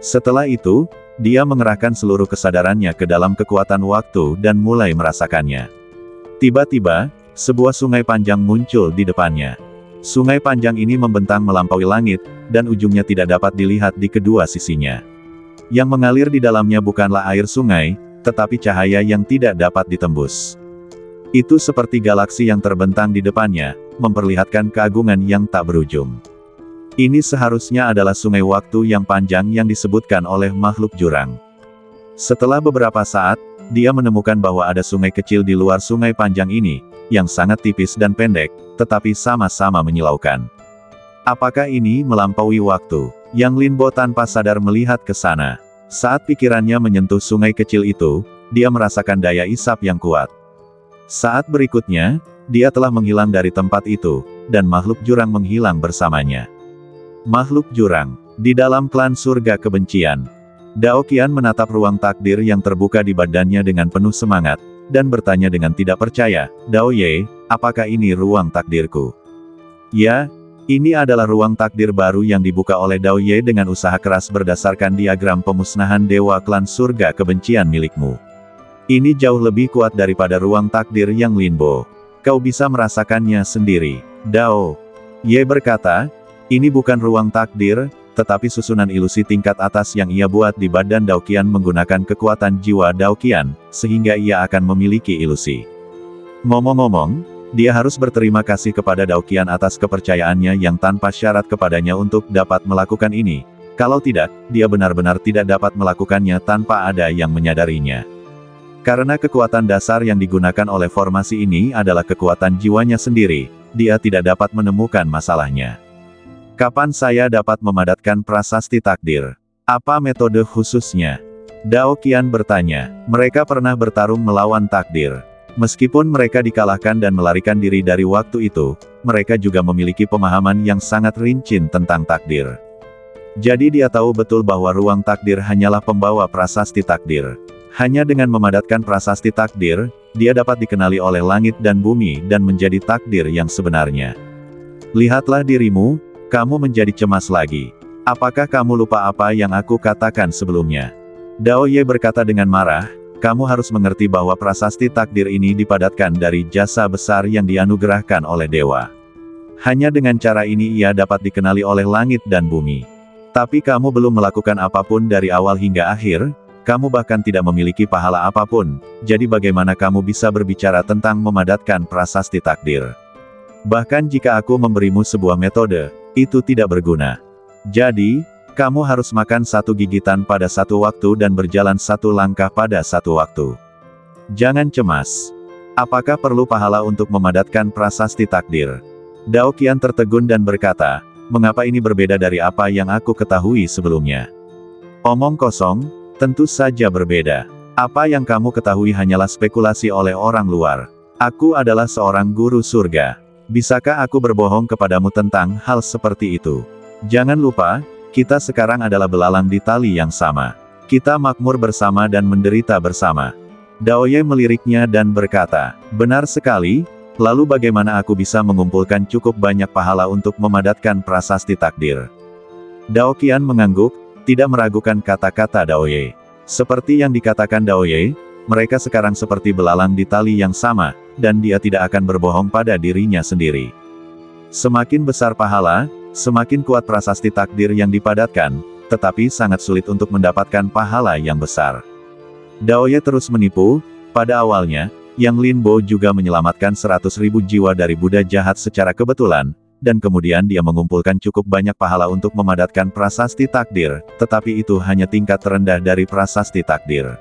Setelah itu, dia mengerahkan seluruh kesadarannya ke dalam kekuatan waktu dan mulai merasakannya. Tiba-tiba, sebuah sungai panjang muncul di depannya. Sungai panjang ini membentang melampaui langit, dan ujungnya tidak dapat dilihat di kedua sisinya. Yang mengalir di dalamnya bukanlah air sungai, tetapi cahaya yang tidak dapat ditembus. Itu seperti galaksi yang terbentang di depannya, memperlihatkan keagungan yang tak berujung. Ini seharusnya adalah sungai waktu yang panjang yang disebutkan oleh makhluk jurang. Setelah beberapa saat, dia menemukan bahwa ada sungai kecil di luar sungai panjang ini, yang sangat tipis dan pendek, tetapi sama-sama menyilaukan. Apakah ini melampaui waktu? Yang Linbo tanpa sadar melihat ke sana. Saat pikirannya menyentuh sungai kecil itu, dia merasakan daya isap yang kuat. Saat berikutnya, dia telah menghilang dari tempat itu, dan makhluk jurang menghilang bersamanya. Makhluk jurang, di dalam klan surga kebencian. Dao Qian menatap ruang takdir yang terbuka di badannya dengan penuh semangat, dan bertanya dengan tidak percaya, Dao Ye, apakah ini ruang takdirku? Ya, ini adalah ruang takdir baru yang dibuka oleh Dao Ye dengan usaha keras berdasarkan diagram pemusnahan dewa klan surga kebencian milikmu. Ini jauh lebih kuat daripada ruang takdir yang Linbo. Kau bisa merasakannya sendiri. Dao Ye berkata, ini bukan ruang takdir, tetapi susunan ilusi tingkat atas yang ia buat di badan Dao Qian menggunakan kekuatan jiwa Dao Qian, sehingga ia akan memiliki ilusi. Ngomong-ngomong, dia harus berterima kasih kepada Dao Qian atas kepercayaannya yang tanpa syarat kepadanya untuk dapat melakukan ini. Kalau tidak, dia benar-benar tidak dapat melakukannya tanpa ada yang menyadarinya. Karena kekuatan dasar yang digunakan oleh formasi ini adalah kekuatan jiwanya sendiri, dia tidak dapat menemukan masalahnya. Kapan saya dapat memadatkan prasasti takdir? Apa metode khususnya? Dao Qian bertanya. Mereka pernah bertarung melawan takdir. Meskipun mereka dikalahkan dan melarikan diri dari waktu itu, mereka juga memiliki pemahaman yang sangat rinci tentang takdir. Jadi dia tahu betul bahwa ruang takdir hanyalah pembawa prasasti takdir. Hanya dengan memadatkan prasasti takdir, dia dapat dikenali oleh langit dan bumi dan menjadi takdir yang sebenarnya. Lihatlah dirimu, kamu menjadi cemas lagi. Apakah kamu lupa apa yang aku katakan sebelumnya? Dao Ye berkata dengan marah, kamu harus mengerti bahwa prasasti takdir ini dipadatkan dari jasa besar yang dianugerahkan oleh dewa. Hanya dengan cara ini ia dapat dikenali oleh langit dan bumi. Tapi kamu belum melakukan apapun dari awal hingga akhir, kamu bahkan tidak memiliki pahala apapun, jadi bagaimana kamu bisa berbicara tentang memadatkan prasasti takdir? Bahkan jika aku memberimu sebuah metode, itu tidak berguna. Jadi, Kamu harus makan satu gigitan pada satu waktu dan berjalan satu langkah pada satu waktu. Jangan cemas. Apakah perlu pahala untuk memadatkan prasasti takdir? Dao Qian tertegun dan berkata, mengapa ini berbeda dari apa yang aku ketahui sebelumnya? Omong kosong, tentu saja berbeda. Apa yang kamu ketahui hanyalah spekulasi oleh orang luar. Aku adalah seorang guru surga. Bisakah aku berbohong kepadamu tentang hal seperti itu? Jangan lupa, kita sekarang adalah belalang di tali yang sama. Kita makmur bersama dan menderita bersama. Dao Ye meliriknya dan berkata, benar sekali, lalu bagaimana aku bisa mengumpulkan cukup banyak pahala untuk memadatkan prasasti takdir? Dao Qian mengangguk, tidak meragukan kata-kata Dao Ye. Seperti yang dikatakan Dao Ye, mereka sekarang seperti belalang di tali yang sama, dan dia tidak akan berbohong pada dirinya sendiri. Semakin besar pahala, semakin kuat prasasti takdir yang dipadatkan, tetapi sangat sulit untuk mendapatkan pahala yang besar. Dao Ye terus menipu. Pada awalnya, Yang Lin Bo juga menyelamatkan 100.000 jiwa dari Buddha jahat secara kebetulan, dan kemudian dia mengumpulkan cukup banyak pahala untuk memadatkan prasasti takdir, tetapi itu hanya tingkat terendah dari prasasti takdir.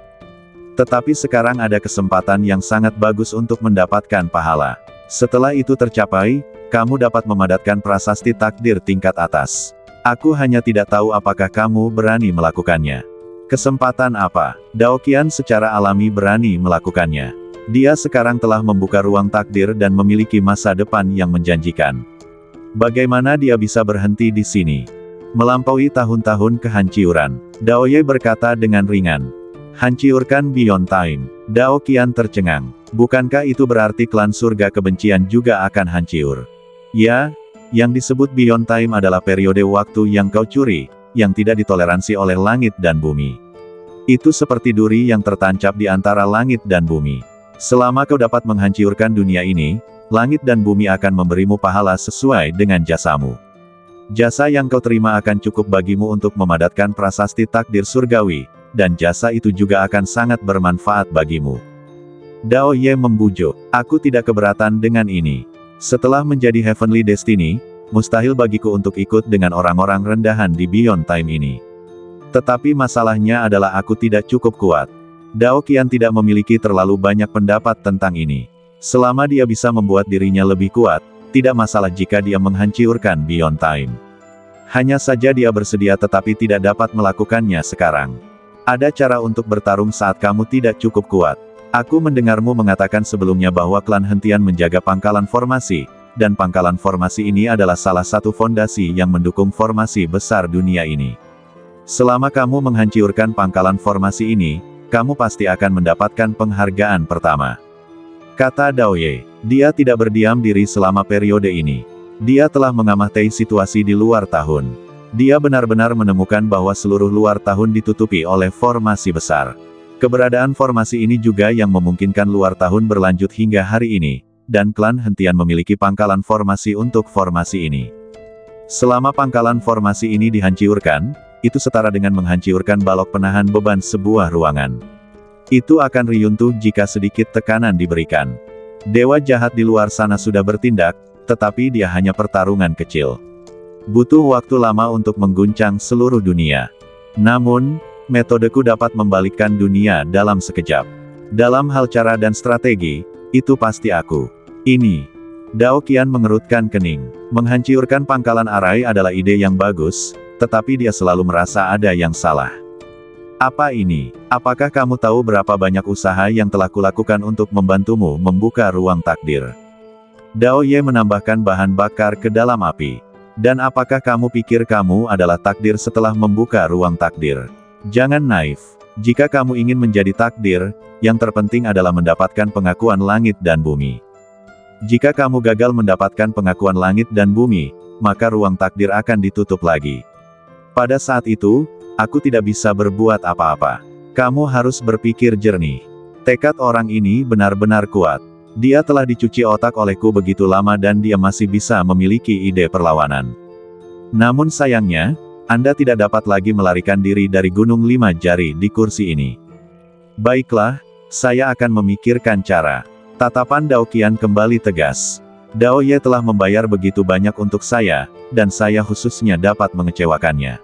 Tetapi sekarang ada kesempatan yang sangat bagus untuk mendapatkan pahala. Setelah itu tercapai, kamu dapat memadatkan prasasti takdir tingkat atas. Aku hanya tidak tahu apakah kamu berani melakukannya. Kesempatan apa? Dao Qian secara alami berani melakukannya. Dia sekarang telah membuka ruang takdir dan memiliki masa depan yang menjanjikan. Bagaimana dia bisa berhenti di sini? Melampaui tahun-tahun kehancuran. Dao Ye berkata dengan ringan. Hancurkan Beyond Time. Dao Qian tercengang. Bukankah itu berarti klan surga kebencian juga akan hancur? Ya, yang disebut Beyond Time adalah periode waktu yang kau curi, yang tidak ditoleransi oleh langit dan bumi. Itu seperti duri yang tertancap di antara langit dan bumi. Selama kau dapat menghancurkan dunia ini, langit dan bumi akan memberimu pahala sesuai dengan jasamu. Jasa yang kau terima akan cukup bagimu untuk memadatkan prasasti takdir surgawi, dan jasa itu juga akan sangat bermanfaat bagimu. Dao Ye membujuk, aku tidak keberatan dengan ini. Setelah menjadi Heavenly Destiny, mustahil bagiku untuk ikut dengan orang-orang rendahan di Beyond Time ini. Tetapi masalahnya adalah aku tidak cukup kuat. Dao Qian tidak memiliki terlalu banyak pendapat tentang ini. Selama dia bisa membuat dirinya lebih kuat, tidak masalah jika dia menghancurkan Beyond Time. Hanya saja dia bersedia tetapi tidak dapat melakukannya sekarang. Ada cara untuk bertarung saat kamu tidak cukup kuat. Aku mendengarmu mengatakan sebelumnya bahwa klan hentian menjaga pangkalan formasi, dan pangkalan formasi ini adalah salah satu fondasi yang mendukung formasi besar dunia ini. Selama kamu menghancurkan pangkalan formasi ini, kamu pasti akan mendapatkan penghargaan pertama. Kata Dao Ye. Dia tidak berdiam diri selama periode ini. Dia telah mengamati situasi di luar tahun. Dia benar-benar menemukan bahwa seluruh luar tahun ditutupi oleh formasi besar. Keberadaan formasi ini juga yang memungkinkan luar tahun berlanjut hingga hari ini, dan klan hentian memiliki pangkalan formasi untuk formasi ini. Selama pangkalan formasi ini dihancurkan, itu setara dengan menghancurkan balok penahan beban sebuah ruangan. Itu akan runtuh jika sedikit tekanan diberikan. Dewa jahat di luar sana sudah bertindak, tetapi dia hanya pertarungan kecil. Butuh waktu lama untuk mengguncang seluruh dunia. Namun, metodeku dapat membalikkan dunia dalam sekejap. Dalam hal cara dan strategi, itu pasti aku. Ini. Dao Qian mengerutkan kening. Menghancurkan pangkalan arai adalah ide yang bagus, tetapi dia selalu merasa ada yang salah. Apa ini? Apakah kamu tahu berapa banyak usaha yang telah kulakukan untuk membantumu membuka ruang takdir? Dao Ye menambahkan bahan bakar ke dalam api. Dan apakah kamu pikir kamu adalah takdir setelah membuka ruang takdir? Jangan naif. Jika kamu ingin menjadi takdir, yang terpenting adalah mendapatkan pengakuan langit dan bumi. Jika kamu gagal mendapatkan pengakuan langit dan bumi, maka ruang takdir akan ditutup lagi. Pada saat itu, aku tidak bisa berbuat apa-apa. Kamu harus berpikir jernih. Tekad orang ini benar-benar kuat. Dia telah dicuci otak olehku begitu lama dan dia masih bisa memiliki ide perlawanan. Namun sayangnya, Anda tidak dapat lagi melarikan diri dari gunung 5 jari di kursi ini. Baiklah, saya akan memikirkan cara. Tatapan Dao Qian kembali tegas. Dao Ye telah membayar begitu banyak untuk saya, dan saya khususnya dapat mengecewakannya.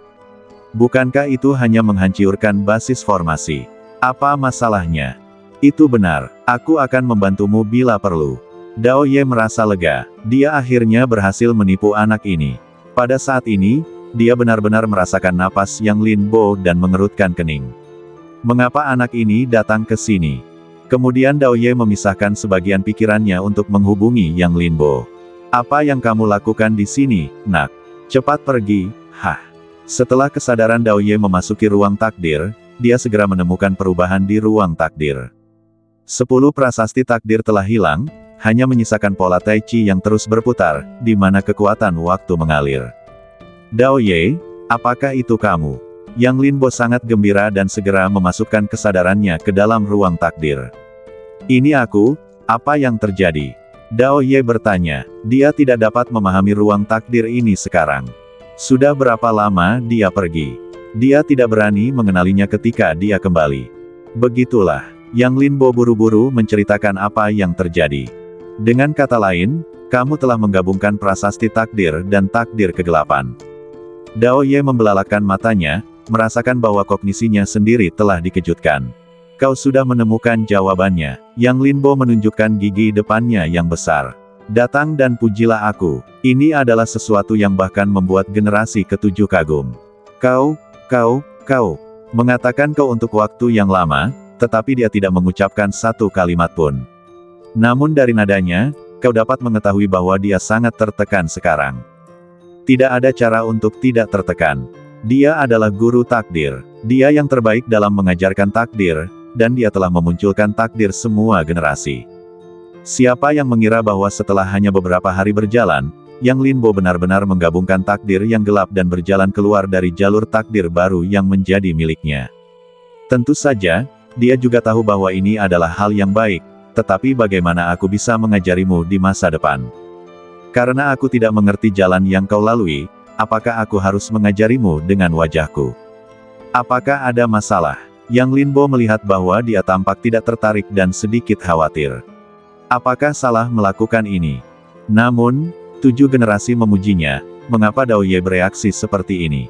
Bukankah itu hanya menghancurkan basis formasi? Apa masalahnya? Itu benar, aku akan membantumu bila perlu. Dao Ye merasa lega, dia akhirnya berhasil menipu anak ini. Pada saat ini, dia benar-benar merasakan napas Yang Lin Bo dan mengerutkan kening. Mengapa anak ini datang ke sini? Kemudian Dao Ye memisahkan sebagian pikirannya untuk menghubungi Yang Lin Bo. Apa yang kamu lakukan di sini, nak? Cepat pergi, hah? Setelah kesadaran Dao Ye memasuki ruang takdir, dia segera menemukan perubahan di ruang takdir. 10 prasasti takdir telah hilang, hanya menyisakan pola Tai Chi yang terus berputar, di mana kekuatan waktu mengalir. Dao Ye, apakah itu kamu? Yang Lin Bo sangat gembira dan segera memasukkan kesadarannya ke dalam ruang takdir. Ini aku, apa yang terjadi? Dao Ye bertanya, dia tidak dapat memahami ruang takdir ini sekarang. Sudah berapa lama dia pergi? Dia tidak berani mengenalinya ketika dia kembali. Begitulah, Yang Lin Bo buru-buru menceritakan apa yang terjadi. Dengan kata lain, kamu telah menggabungkan prasasti takdir dan takdir kegelapan. Dao Ye membelalakkan matanya, merasakan bahwa kognisinya sendiri telah dikejutkan. Kau sudah menemukan jawabannya. Yang Lin Bo menunjukkan gigi depannya yang besar. Datang dan pujilah aku. Ini adalah sesuatu yang bahkan membuat generasi ketujuh kagum. Kau, mengatakan kau untuk waktu yang lama, tetapi dia tidak mengucapkan satu kalimat pun. Namun dari nadanya, kau dapat mengetahui bahwa dia sangat tertekan sekarang. Tidak ada cara untuk tidak tertekan. Dia adalah guru takdir. Dia yang terbaik dalam mengajarkan takdir, dan dia telah memunculkan takdir semua generasi. Siapa yang mengira bahwa setelah hanya beberapa hari berjalan, Yang Lin Bo benar-benar menggabungkan takdir yang gelap dan berjalan keluar dari jalur takdir baru yang menjadi miliknya. Tentu saja, dia juga tahu bahwa ini adalah hal yang baik, tetapi bagaimana aku bisa mengajarimu di masa depan? Karena aku tidak mengerti jalan yang kau lalui, apakah aku harus mengajarimu dengan wajahku? Apakah ada masalah? Yang Lin Bo melihat bahwa dia tampak tidak tertarik dan sedikit khawatir. Apakah salah melakukan ini? Namun, 7 generasi memujinya, mengapa Dao Ye bereaksi seperti ini?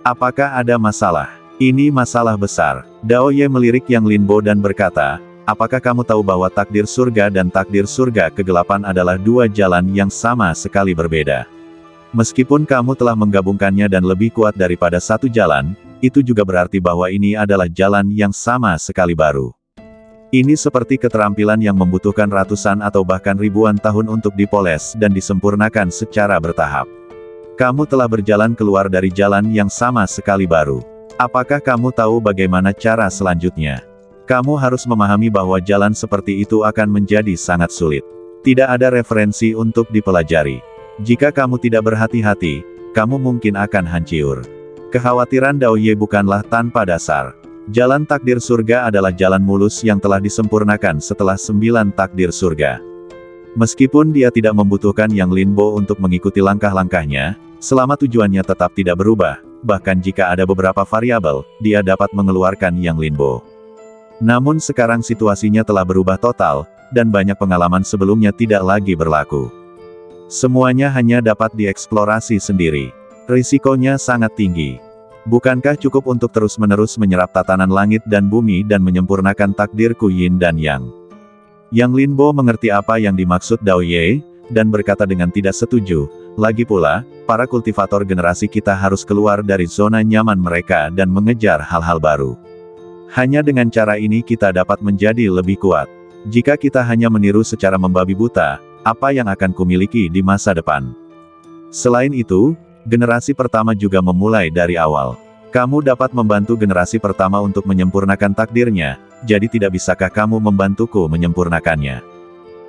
Apakah ada masalah? Ini masalah besar. Dao Ye melirik Yang Lin Bo dan berkata, apakah kamu tahu bahwa takdir surga dan takdir surga kegelapan adalah 2 jalan yang sama sekali berbeda? Meskipun kamu telah menggabungkannya dan lebih kuat daripada 1 jalan, itu juga berarti bahwa ini adalah jalan yang sama sekali baru. Ini seperti keterampilan yang membutuhkan ratusan atau bahkan ribuan tahun untuk dipoles dan disempurnakan secara bertahap. Kamu telah berjalan keluar dari jalan yang sama sekali baru. Apakah kamu tahu bagaimana cara selanjutnya? Kamu harus memahami bahwa jalan seperti itu akan menjadi sangat sulit. Tidak ada referensi untuk dipelajari. Jika kamu tidak berhati-hati, kamu mungkin akan hancur. Kekhawatiran Dao Ye bukanlah tanpa dasar. Jalan takdir surga adalah jalan mulus yang telah disempurnakan setelah 9 takdir surga. Meskipun dia tidak membutuhkan Yang Lin Bo untuk mengikuti langkah-langkahnya, selama tujuannya tetap tidak berubah, bahkan jika ada beberapa variabel, dia dapat mengeluarkan Yang Lin Bo. Namun sekarang situasinya telah berubah total, dan banyak pengalaman sebelumnya tidak lagi berlaku. Semuanya hanya dapat dieksplorasi sendiri. Risikonya sangat tinggi. Bukankah cukup untuk terus-menerus menyerap tatanan langit dan bumi dan menyempurnakan takdirku yin dan yang? Yang Lin Bo mengerti apa yang dimaksud Dao Ye, dan berkata dengan tidak setuju, lagi pula, para kultivator generasi kita harus keluar dari zona nyaman mereka dan mengejar hal-hal baru. Hanya dengan cara ini kita dapat menjadi lebih kuat. Jika kita hanya meniru secara membabi buta, apa yang akan kumiliki di masa depan? Selain itu, generasi pertama juga memulai dari awal. Kamu dapat membantu generasi pertama untuk menyempurnakan takdirnya, jadi tidak bisakah kamu membantuku menyempurnakannya?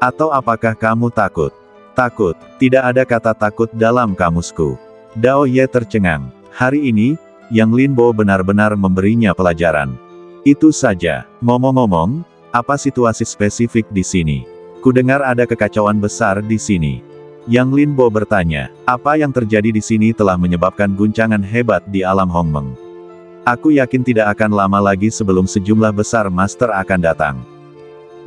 Atau apakah kamu takut? Takut, tidak ada kata takut dalam kamusku. Dao Ye tercengang. Hari ini, Yang Lin Bo benar-benar memberinya pelajaran. Itu saja. Ngomong-ngomong, apa situasi spesifik di sini? Kudengar ada kekacauan besar di sini. Yang Lin Bo bertanya, apa yang terjadi di sini telah menyebabkan guncangan hebat di alam Hongmeng. Aku yakin tidak akan lama lagi sebelum sejumlah besar master akan datang.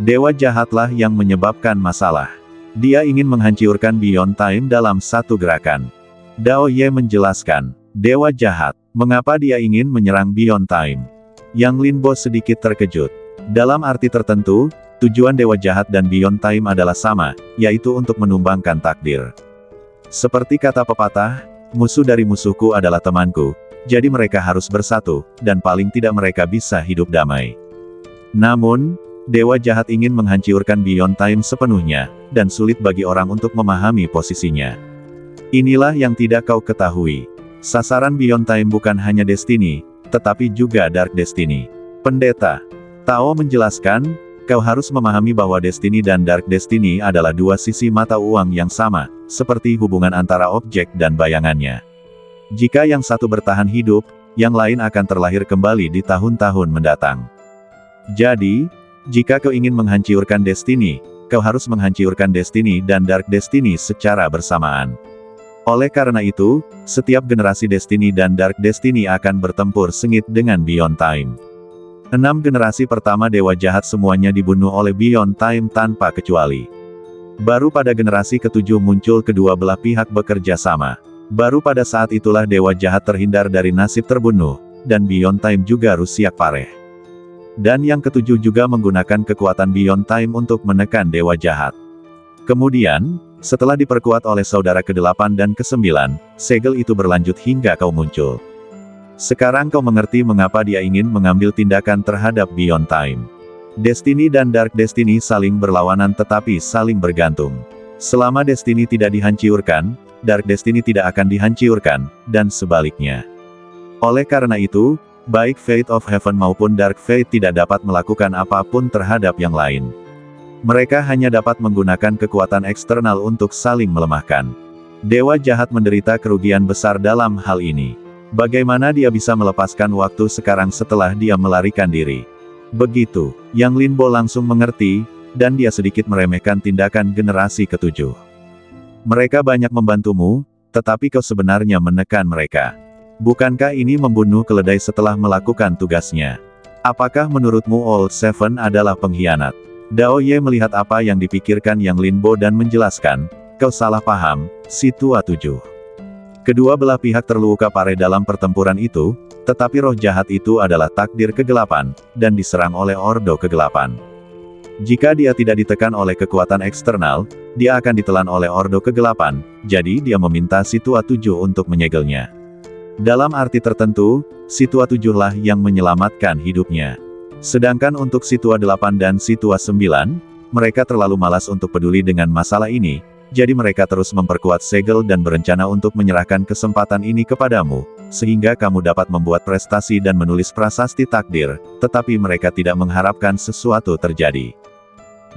Dewa jahatlah yang menyebabkan masalah. Dia ingin menghancurkan Beyond Time dalam satu gerakan. Dao Ye menjelaskan, dewa jahat. Mengapa dia ingin menyerang Beyond Time? Yang Linbo sedikit terkejut. Dalam arti tertentu, tujuan Dewa Jahat dan Beyond Time adalah sama, yaitu untuk menumbangkan takdir. Seperti kata pepatah, musuh dari musuhku adalah temanku, jadi mereka harus bersatu, dan paling tidak mereka bisa hidup damai. Namun, Dewa Jahat ingin menghancurkan Beyond Time sepenuhnya, dan sulit bagi orang untuk memahami posisinya. Inilah yang tidak kau ketahui. Sasaran Beyond Time bukan hanya Destiny, tetapi juga Dark Destiny. Pendeta Tao menjelaskan, kau harus memahami bahwa Destiny dan Dark Destiny adalah dua sisi mata uang yang sama, seperti hubungan antara objek dan bayangannya. Jika yang satu bertahan hidup, yang lain akan terlahir kembali di tahun-tahun mendatang. Jadi, jika kau ingin menghancurkan Destiny, kau harus menghancurkan Destiny dan Dark Destiny secara bersamaan. Oleh karena itu, setiap generasi Destiny dan Dark Destiny akan bertempur sengit dengan Beyond Time. 6 generasi pertama Dewa Jahat semuanya dibunuh oleh Beyond Time tanpa kecuali. Baru pada generasi ke-7 muncul kedua belah pihak bekerja sama. Baru pada saat itulah Dewa Jahat terhindar dari nasib terbunuh, dan Beyond Time juga rusiak pareh. Dan yang ke-7 juga menggunakan kekuatan Beyond Time untuk menekan Dewa Jahat. Kemudian, setelah diperkuat oleh saudara ke-8 dan ke-9, segel itu berlanjut hingga kau muncul. Sekarang kau mengerti mengapa dia ingin mengambil tindakan terhadap Beyond Time. Destiny dan Dark Destiny saling berlawanan tetapi saling bergantung. Selama Destiny tidak dihancurkan, Dark Destiny tidak akan dihancurkan, dan sebaliknya. Oleh karena itu, baik Fate of Heaven maupun Dark Fate tidak dapat melakukan apapun terhadap yang lain. Mereka hanya dapat menggunakan kekuatan eksternal untuk saling melemahkan. Dewa Jahat menderita kerugian besar dalam hal ini. Bagaimana dia bisa melepaskan waktu sekarang setelah dia melarikan diri? Begitu, Yang Linbo langsung mengerti, dan dia sedikit meremehkan tindakan generasi ke-7. Mereka banyak membantumu, tetapi kau sebenarnya menekan mereka. Bukankah ini membunuh keledai setelah melakukan tugasnya? Apakah menurutmu Old Seven adalah pengkhianat? Dao Ye melihat apa yang dipikirkan Yang Linbo dan menjelaskan, kau salah paham, si tua 7. Kedua belah pihak terluka parah dalam pertempuran itu, tetapi roh jahat itu adalah takdir kegelapan, dan diserang oleh Ordo Kegelapan. Jika dia tidak ditekan oleh kekuatan eksternal, dia akan ditelan oleh Ordo Kegelapan, jadi dia meminta si tua 7 untuk menyegelnya. Dalam arti tertentu, si tua 7 lah yang menyelamatkan hidupnya. Sedangkan untuk si tua 8 dan si tua 9, mereka terlalu malas untuk peduli dengan masalah ini, jadi mereka terus memperkuat segel dan berencana untuk menyerahkan kesempatan ini kepadamu, sehingga kamu dapat membuat prestasi dan menulis prasasti takdir, tetapi mereka tidak mengharapkan sesuatu terjadi.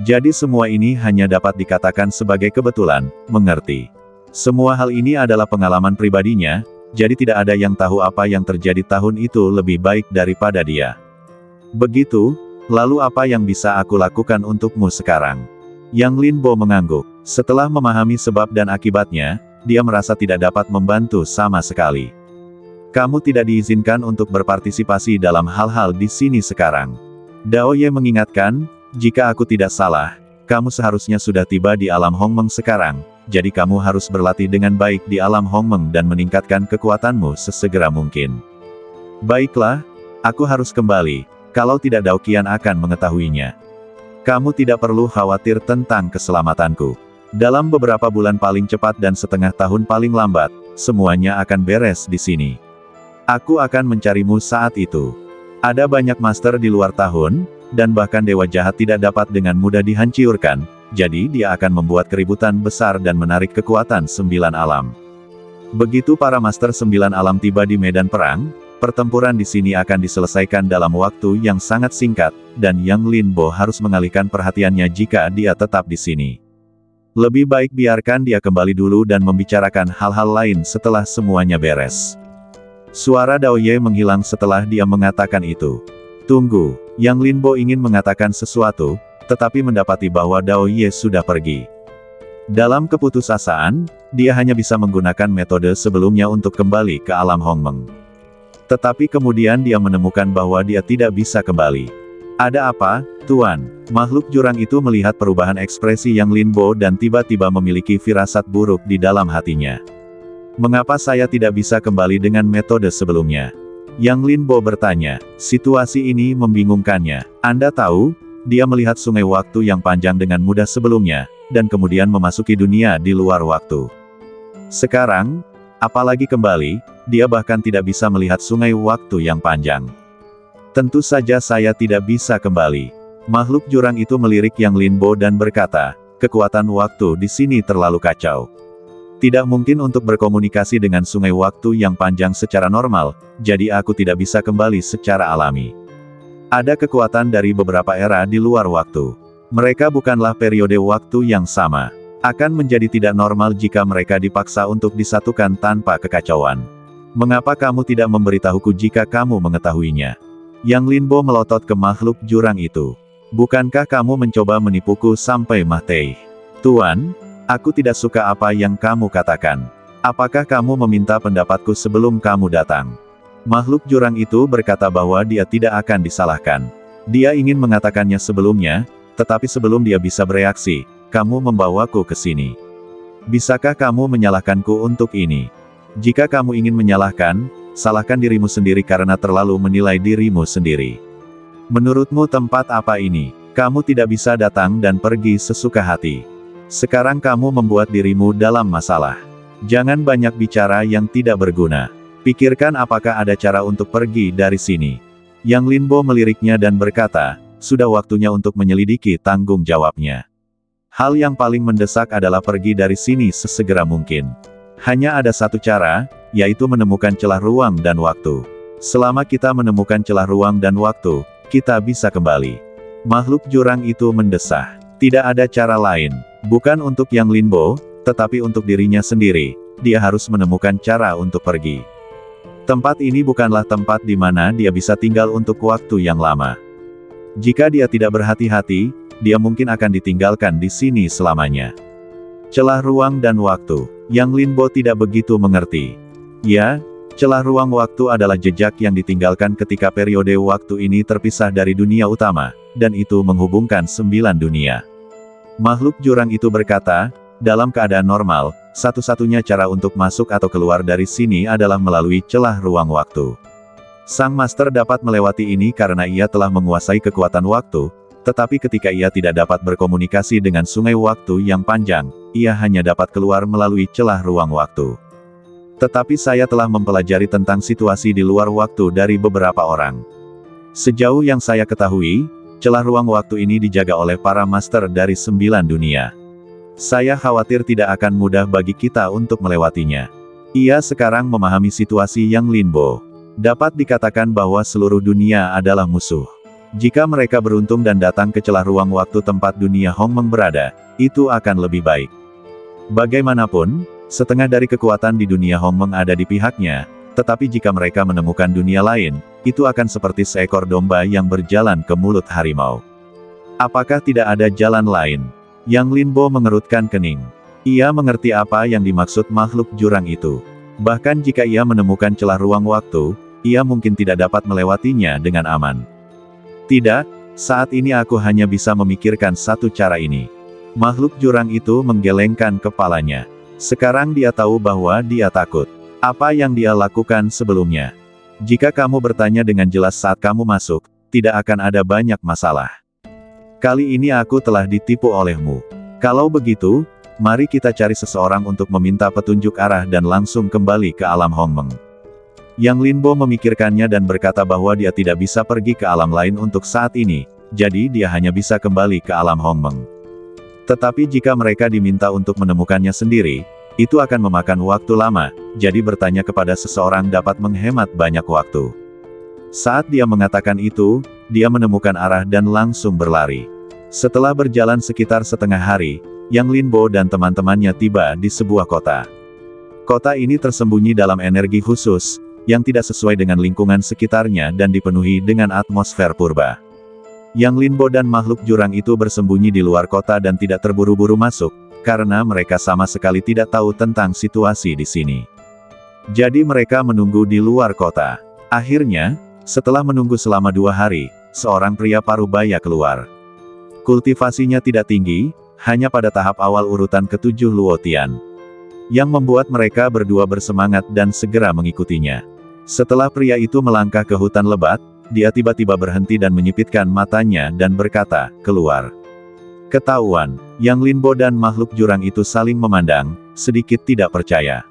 Jadi semua ini hanya dapat dikatakan sebagai kebetulan, mengerti. Semua hal ini adalah pengalaman pribadinya, jadi tidak ada yang tahu apa yang terjadi tahun itu lebih baik daripada dia. Begitu, lalu apa yang bisa aku lakukan untukmu sekarang? Yang Linbo mengangguk. Setelah memahami sebab dan akibatnya, dia merasa tidak dapat membantu sama sekali. Kamu tidak diizinkan untuk berpartisipasi dalam hal-hal di sini sekarang. Dao Ye mengingatkan, jika aku tidak salah, kamu seharusnya sudah tiba di alam Hongmeng sekarang, jadi kamu harus berlatih dengan baik di alam Hongmeng dan meningkatkan kekuatanmu sesegera mungkin. Baiklah, aku harus kembali. Kalau tidak Dao Qian akan mengetahuinya. Kamu tidak perlu khawatir tentang keselamatanku. Dalam beberapa bulan paling cepat dan setengah tahun paling lambat, semuanya akan beres di sini. Aku akan mencarimu saat itu. Ada banyak master di luar tahun, dan bahkan Dewa Jahat tidak dapat dengan mudah dihancurkan, jadi dia akan membuat keributan besar dan menarik kekuatan 9 alam. Begitu para master 9 alam tiba di medan perang, pertempuran di sini akan diselesaikan dalam waktu yang sangat singkat, dan Yang Linbo harus mengalihkan perhatiannya jika dia tetap di sini. Lebih baik biarkan dia kembali dulu dan membicarakan hal-hal lain setelah semuanya beres. Suara Dao Ye menghilang setelah dia mengatakan itu. Tunggu, Yang Linbo ingin mengatakan sesuatu, tetapi mendapati bahwa Dao Ye sudah pergi. Dalam keputusasaan, dia hanya bisa menggunakan metode sebelumnya untuk kembali ke alam Hongmeng. Tetapi kemudian dia menemukan bahwa dia tidak bisa kembali. Ada apa, Tuan? Makhluk jurang itu melihat perubahan ekspresi Yang Linbo dan tiba-tiba memiliki firasat buruk di dalam hatinya. Mengapa saya tidak bisa kembali dengan metode sebelumnya? Yang Linbo bertanya. Situasi ini membingungkannya. Anda tahu, dia melihat sungai waktu yang panjang dengan mudah sebelumnya, dan kemudian memasuki dunia di luar waktu. Sekarang, apalagi kembali, dia bahkan tidak bisa melihat sungai waktu yang panjang. Tentu saja saya tidak bisa kembali. Makhluk jurang itu melirik Yang Linbo dan berkata, kekuatan waktu di sini terlalu kacau. Tidak mungkin untuk berkomunikasi dengan sungai waktu yang panjang secara normal, jadi aku tidak bisa kembali secara alami. Ada kekuatan dari beberapa era di luar waktu. Mereka bukanlah periode waktu yang sama. Akan menjadi tidak normal jika mereka dipaksa untuk disatukan tanpa kekacauan. Mengapa kamu tidak memberitahuku jika kamu mengetahuinya? Yang Linbo melotot ke makhluk jurang itu. Bukankah kamu mencoba menipuku sampai mati? Tuan, aku tidak suka apa yang kamu katakan. Apakah kamu meminta pendapatku sebelum kamu datang? Makhluk jurang itu berkata bahwa dia tidak akan disalahkan. Dia ingin mengatakannya sebelumnya, tetapi sebelum dia bisa bereaksi, kamu membawaku ke sini. Bisakah kamu menyalahkanku untuk ini? Jika kamu ingin menyalahkan, salahkan dirimu sendiri karena terlalu menilai dirimu sendiri. Menurutmu tempat apa ini? Kamu tidak bisa datang dan pergi sesuka hati. Sekarang kamu membuat dirimu dalam masalah. Jangan banyak bicara yang tidak berguna. Pikirkan apakah ada cara untuk pergi dari sini. Yang Linbo meliriknya dan berkata, sudah waktunya untuk menyelidiki tanggung jawabnya. Hal yang paling mendesak adalah pergi dari sini sesegera mungkin. Hanya ada satu cara, yaitu menemukan celah ruang dan waktu. Selama kita menemukan celah ruang dan waktu, kita bisa kembali. Makhluk jurang itu mendesah. Tidak ada cara lain. Bukan untuk Yang Linbo, tetapi untuk dirinya sendiri. Dia harus menemukan cara untuk pergi. Tempat ini bukanlah tempat di mana dia bisa tinggal untuk waktu yang lama. Jika dia tidak berhati-hati, dia mungkin akan ditinggalkan di sini selamanya. Celah ruang dan waktu. Yang Linbo tidak begitu mengerti. Ya, celah ruang waktu adalah jejak yang ditinggalkan ketika periode waktu ini terpisah dari dunia utama, dan itu menghubungkan 9 dunia. Makhluk jurang itu berkata, dalam keadaan normal, satu-satunya cara untuk masuk atau keluar dari sini adalah melalui celah ruang waktu. Sang Master dapat melewati ini karena ia telah menguasai kekuatan waktu, tetapi ketika ia tidak dapat berkomunikasi dengan sungai waktu yang panjang, ia hanya dapat keluar melalui celah ruang waktu. Tetapi saya telah mempelajari tentang situasi di luar waktu dari beberapa orang. Sejauh yang saya ketahui, celah ruang waktu ini dijaga oleh para master dari 9 dunia. Saya khawatir tidak akan mudah bagi kita untuk melewatinya. Ia sekarang memahami situasi Yang Linbo. Dapat dikatakan bahwa seluruh dunia adalah musuh. Jika mereka beruntung dan datang ke celah ruang waktu tempat dunia Hongmeng berada, itu akan lebih baik. Bagaimanapun, setengah dari kekuatan di dunia Hongmeng ada di pihaknya, tetapi jika mereka menemukan dunia lain, itu akan seperti seekor domba yang berjalan ke mulut harimau. Apakah tidak ada jalan lain? Yang Linbo mengerutkan kening. Ia mengerti apa yang dimaksud makhluk jurang itu. Bahkan jika ia menemukan celah ruang waktu, ia mungkin tidak dapat melewatinya dengan aman. Tidak, saat ini aku hanya bisa memikirkan satu cara ini. Makhluk jurang itu menggelengkan kepalanya. Sekarang dia tahu bahwa dia takut. Apa yang dia lakukan sebelumnya? Jika kamu bertanya dengan jelas saat kamu masuk, tidak akan ada banyak masalah. Kali ini aku telah ditipu olehmu. Kalau begitu, mari kita cari seseorang untuk meminta petunjuk arah dan langsung kembali ke alam Hongmeng. Yang Linbo memikirkannya dan berkata bahwa dia tidak bisa pergi ke alam lain untuk saat ini, jadi dia hanya bisa kembali ke alam Hongmeng. Tetapi jika mereka diminta untuk menemukannya sendiri, itu akan memakan waktu lama, jadi bertanya kepada seseorang dapat menghemat banyak waktu. Saat dia mengatakan itu, dia menemukan arah dan langsung berlari. Setelah berjalan sekitar setengah hari, Yang Linbo dan teman-temannya tiba di sebuah kota. Kota ini tersembunyi dalam energi khusus, yang tidak sesuai dengan lingkungan sekitarnya dan dipenuhi dengan atmosfer purba. Yang Linbo dan makhluk jurang itu bersembunyi di luar kota dan tidak terburu-buru masuk, karena mereka sama sekali tidak tahu tentang situasi di sini. Jadi mereka menunggu di luar kota. Akhirnya, setelah menunggu selama 2 hari, seorang pria parubaya keluar. Kultivasinya tidak tinggi, hanya pada tahap awal urutan ke-7 Luotian. yang membuat mereka berdua bersemangat dan segera mengikutinya. Setelah pria itu melangkah ke hutan lebat, dia tiba-tiba berhenti dan menyipitkan matanya dan berkata, "Keluar." Ketahuan, Yang Linbo dan makhluk jurang itu saling memandang, sedikit tidak percaya.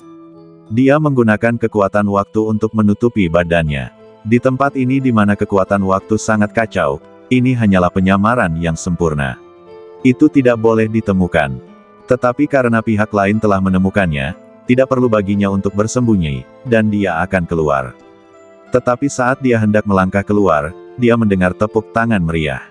Dia menggunakan kekuatan waktu untuk menutupi badannya. Di tempat ini di mana kekuatan waktu sangat kacau, ini hanyalah penyamaran yang sempurna. Itu tidak boleh ditemukan. Tetapi karena pihak lain telah menemukannya, tidak perlu baginya untuk bersembunyi, dan dia akan keluar. Tetapi saat dia hendak melangkah keluar, dia mendengar tepuk tangan meriah.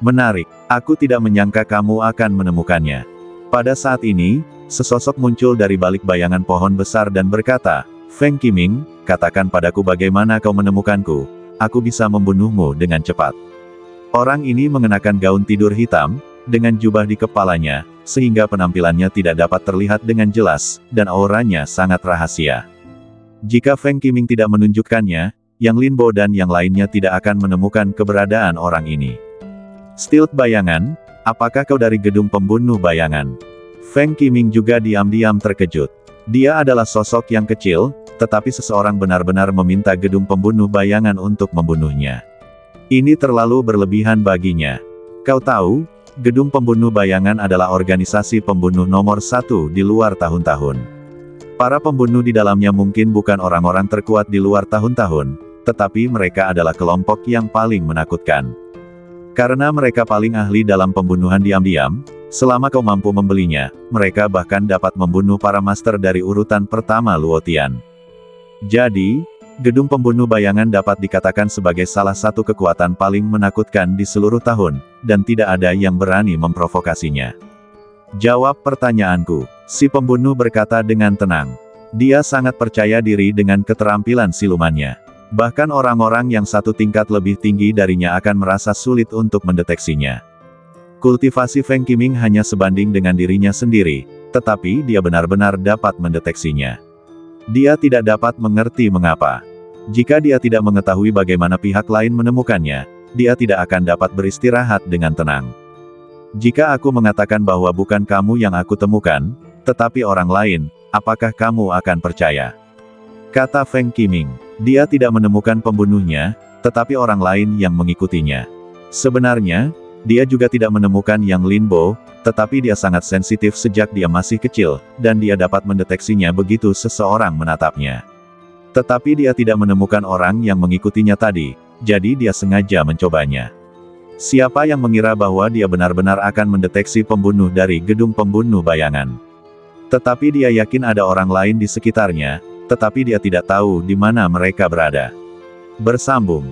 "Menarik, aku tidak menyangka kamu akan menemukannya." Pada saat ini, sesosok muncul dari balik bayangan pohon besar dan berkata, "Feng Qiming, katakan padaku bagaimana kau menemukanku, aku bisa membunuhmu dengan cepat." Orang ini mengenakan gaun tidur hitam, dengan jubah di kepalanya, sehingga penampilannya tidak dapat terlihat dengan jelas, dan auranya sangat rahasia. Jika Feng Qiming tidak menunjukkannya, Yang Linbo dan yang lainnya tidak akan menemukan keberadaan orang ini. "Stealth bayangan, apakah kau dari gedung pembunuh bayangan?" Feng Qiming juga diam-diam terkejut. Dia adalah sosok yang kecil, tetapi seseorang benar-benar meminta gedung pembunuh bayangan untuk membunuhnya. Ini terlalu berlebihan baginya. "Kau tahu, gedung pembunuh bayangan adalah organisasi pembunuh nomor 1 di luar tahun-tahun. Para pembunuh di dalamnya mungkin bukan orang-orang terkuat di luar tahun-tahun, tetapi mereka adalah kelompok yang paling menakutkan. Karena mereka paling ahli dalam pembunuhan diam-diam, selama kau mampu membelinya, mereka bahkan dapat membunuh para master dari urutan pertama Luotian. Jadi, gedung pembunuh bayangan dapat dikatakan sebagai salah satu kekuatan paling menakutkan di seluruh tahun, dan tidak ada yang berani memprovokasinya." "Jawab pertanyaanku," si pembunuh berkata dengan tenang. Dia sangat percaya diri dengan keterampilan silumannya. Bahkan orang-orang yang satu tingkat lebih tinggi darinya akan merasa sulit untuk mendeteksinya. Kultivasi Feng Qiming hanya sebanding dengan dirinya sendiri, tetapi dia benar-benar dapat mendeteksinya. Dia tidak dapat mengerti mengapa. Jika dia tidak mengetahui bagaimana pihak lain menemukannya, dia tidak akan dapat beristirahat dengan tenang. "Jika aku mengatakan bahwa bukan kamu yang aku temukan, tetapi orang lain, apakah kamu akan percaya?" Kata Feng Qiming. Dia tidak menemukan pembunuhnya, tetapi orang lain yang mengikutinya. Sebenarnya, dia juga tidak menemukan Yang Linbo, tetapi dia sangat sensitif sejak dia masih kecil, dan dia dapat mendeteksinya begitu seseorang menatapnya. Tetapi dia tidak menemukan orang yang mengikutinya tadi, jadi dia sengaja mencobanya. Siapa yang mengira bahwa dia benar-benar akan mendeteksi pembunuh dari gedung pembunuh bayangan? Tetapi dia yakin ada orang lain di sekitarnya, tetapi dia tidak tahu di mana mereka berada. Bersambung.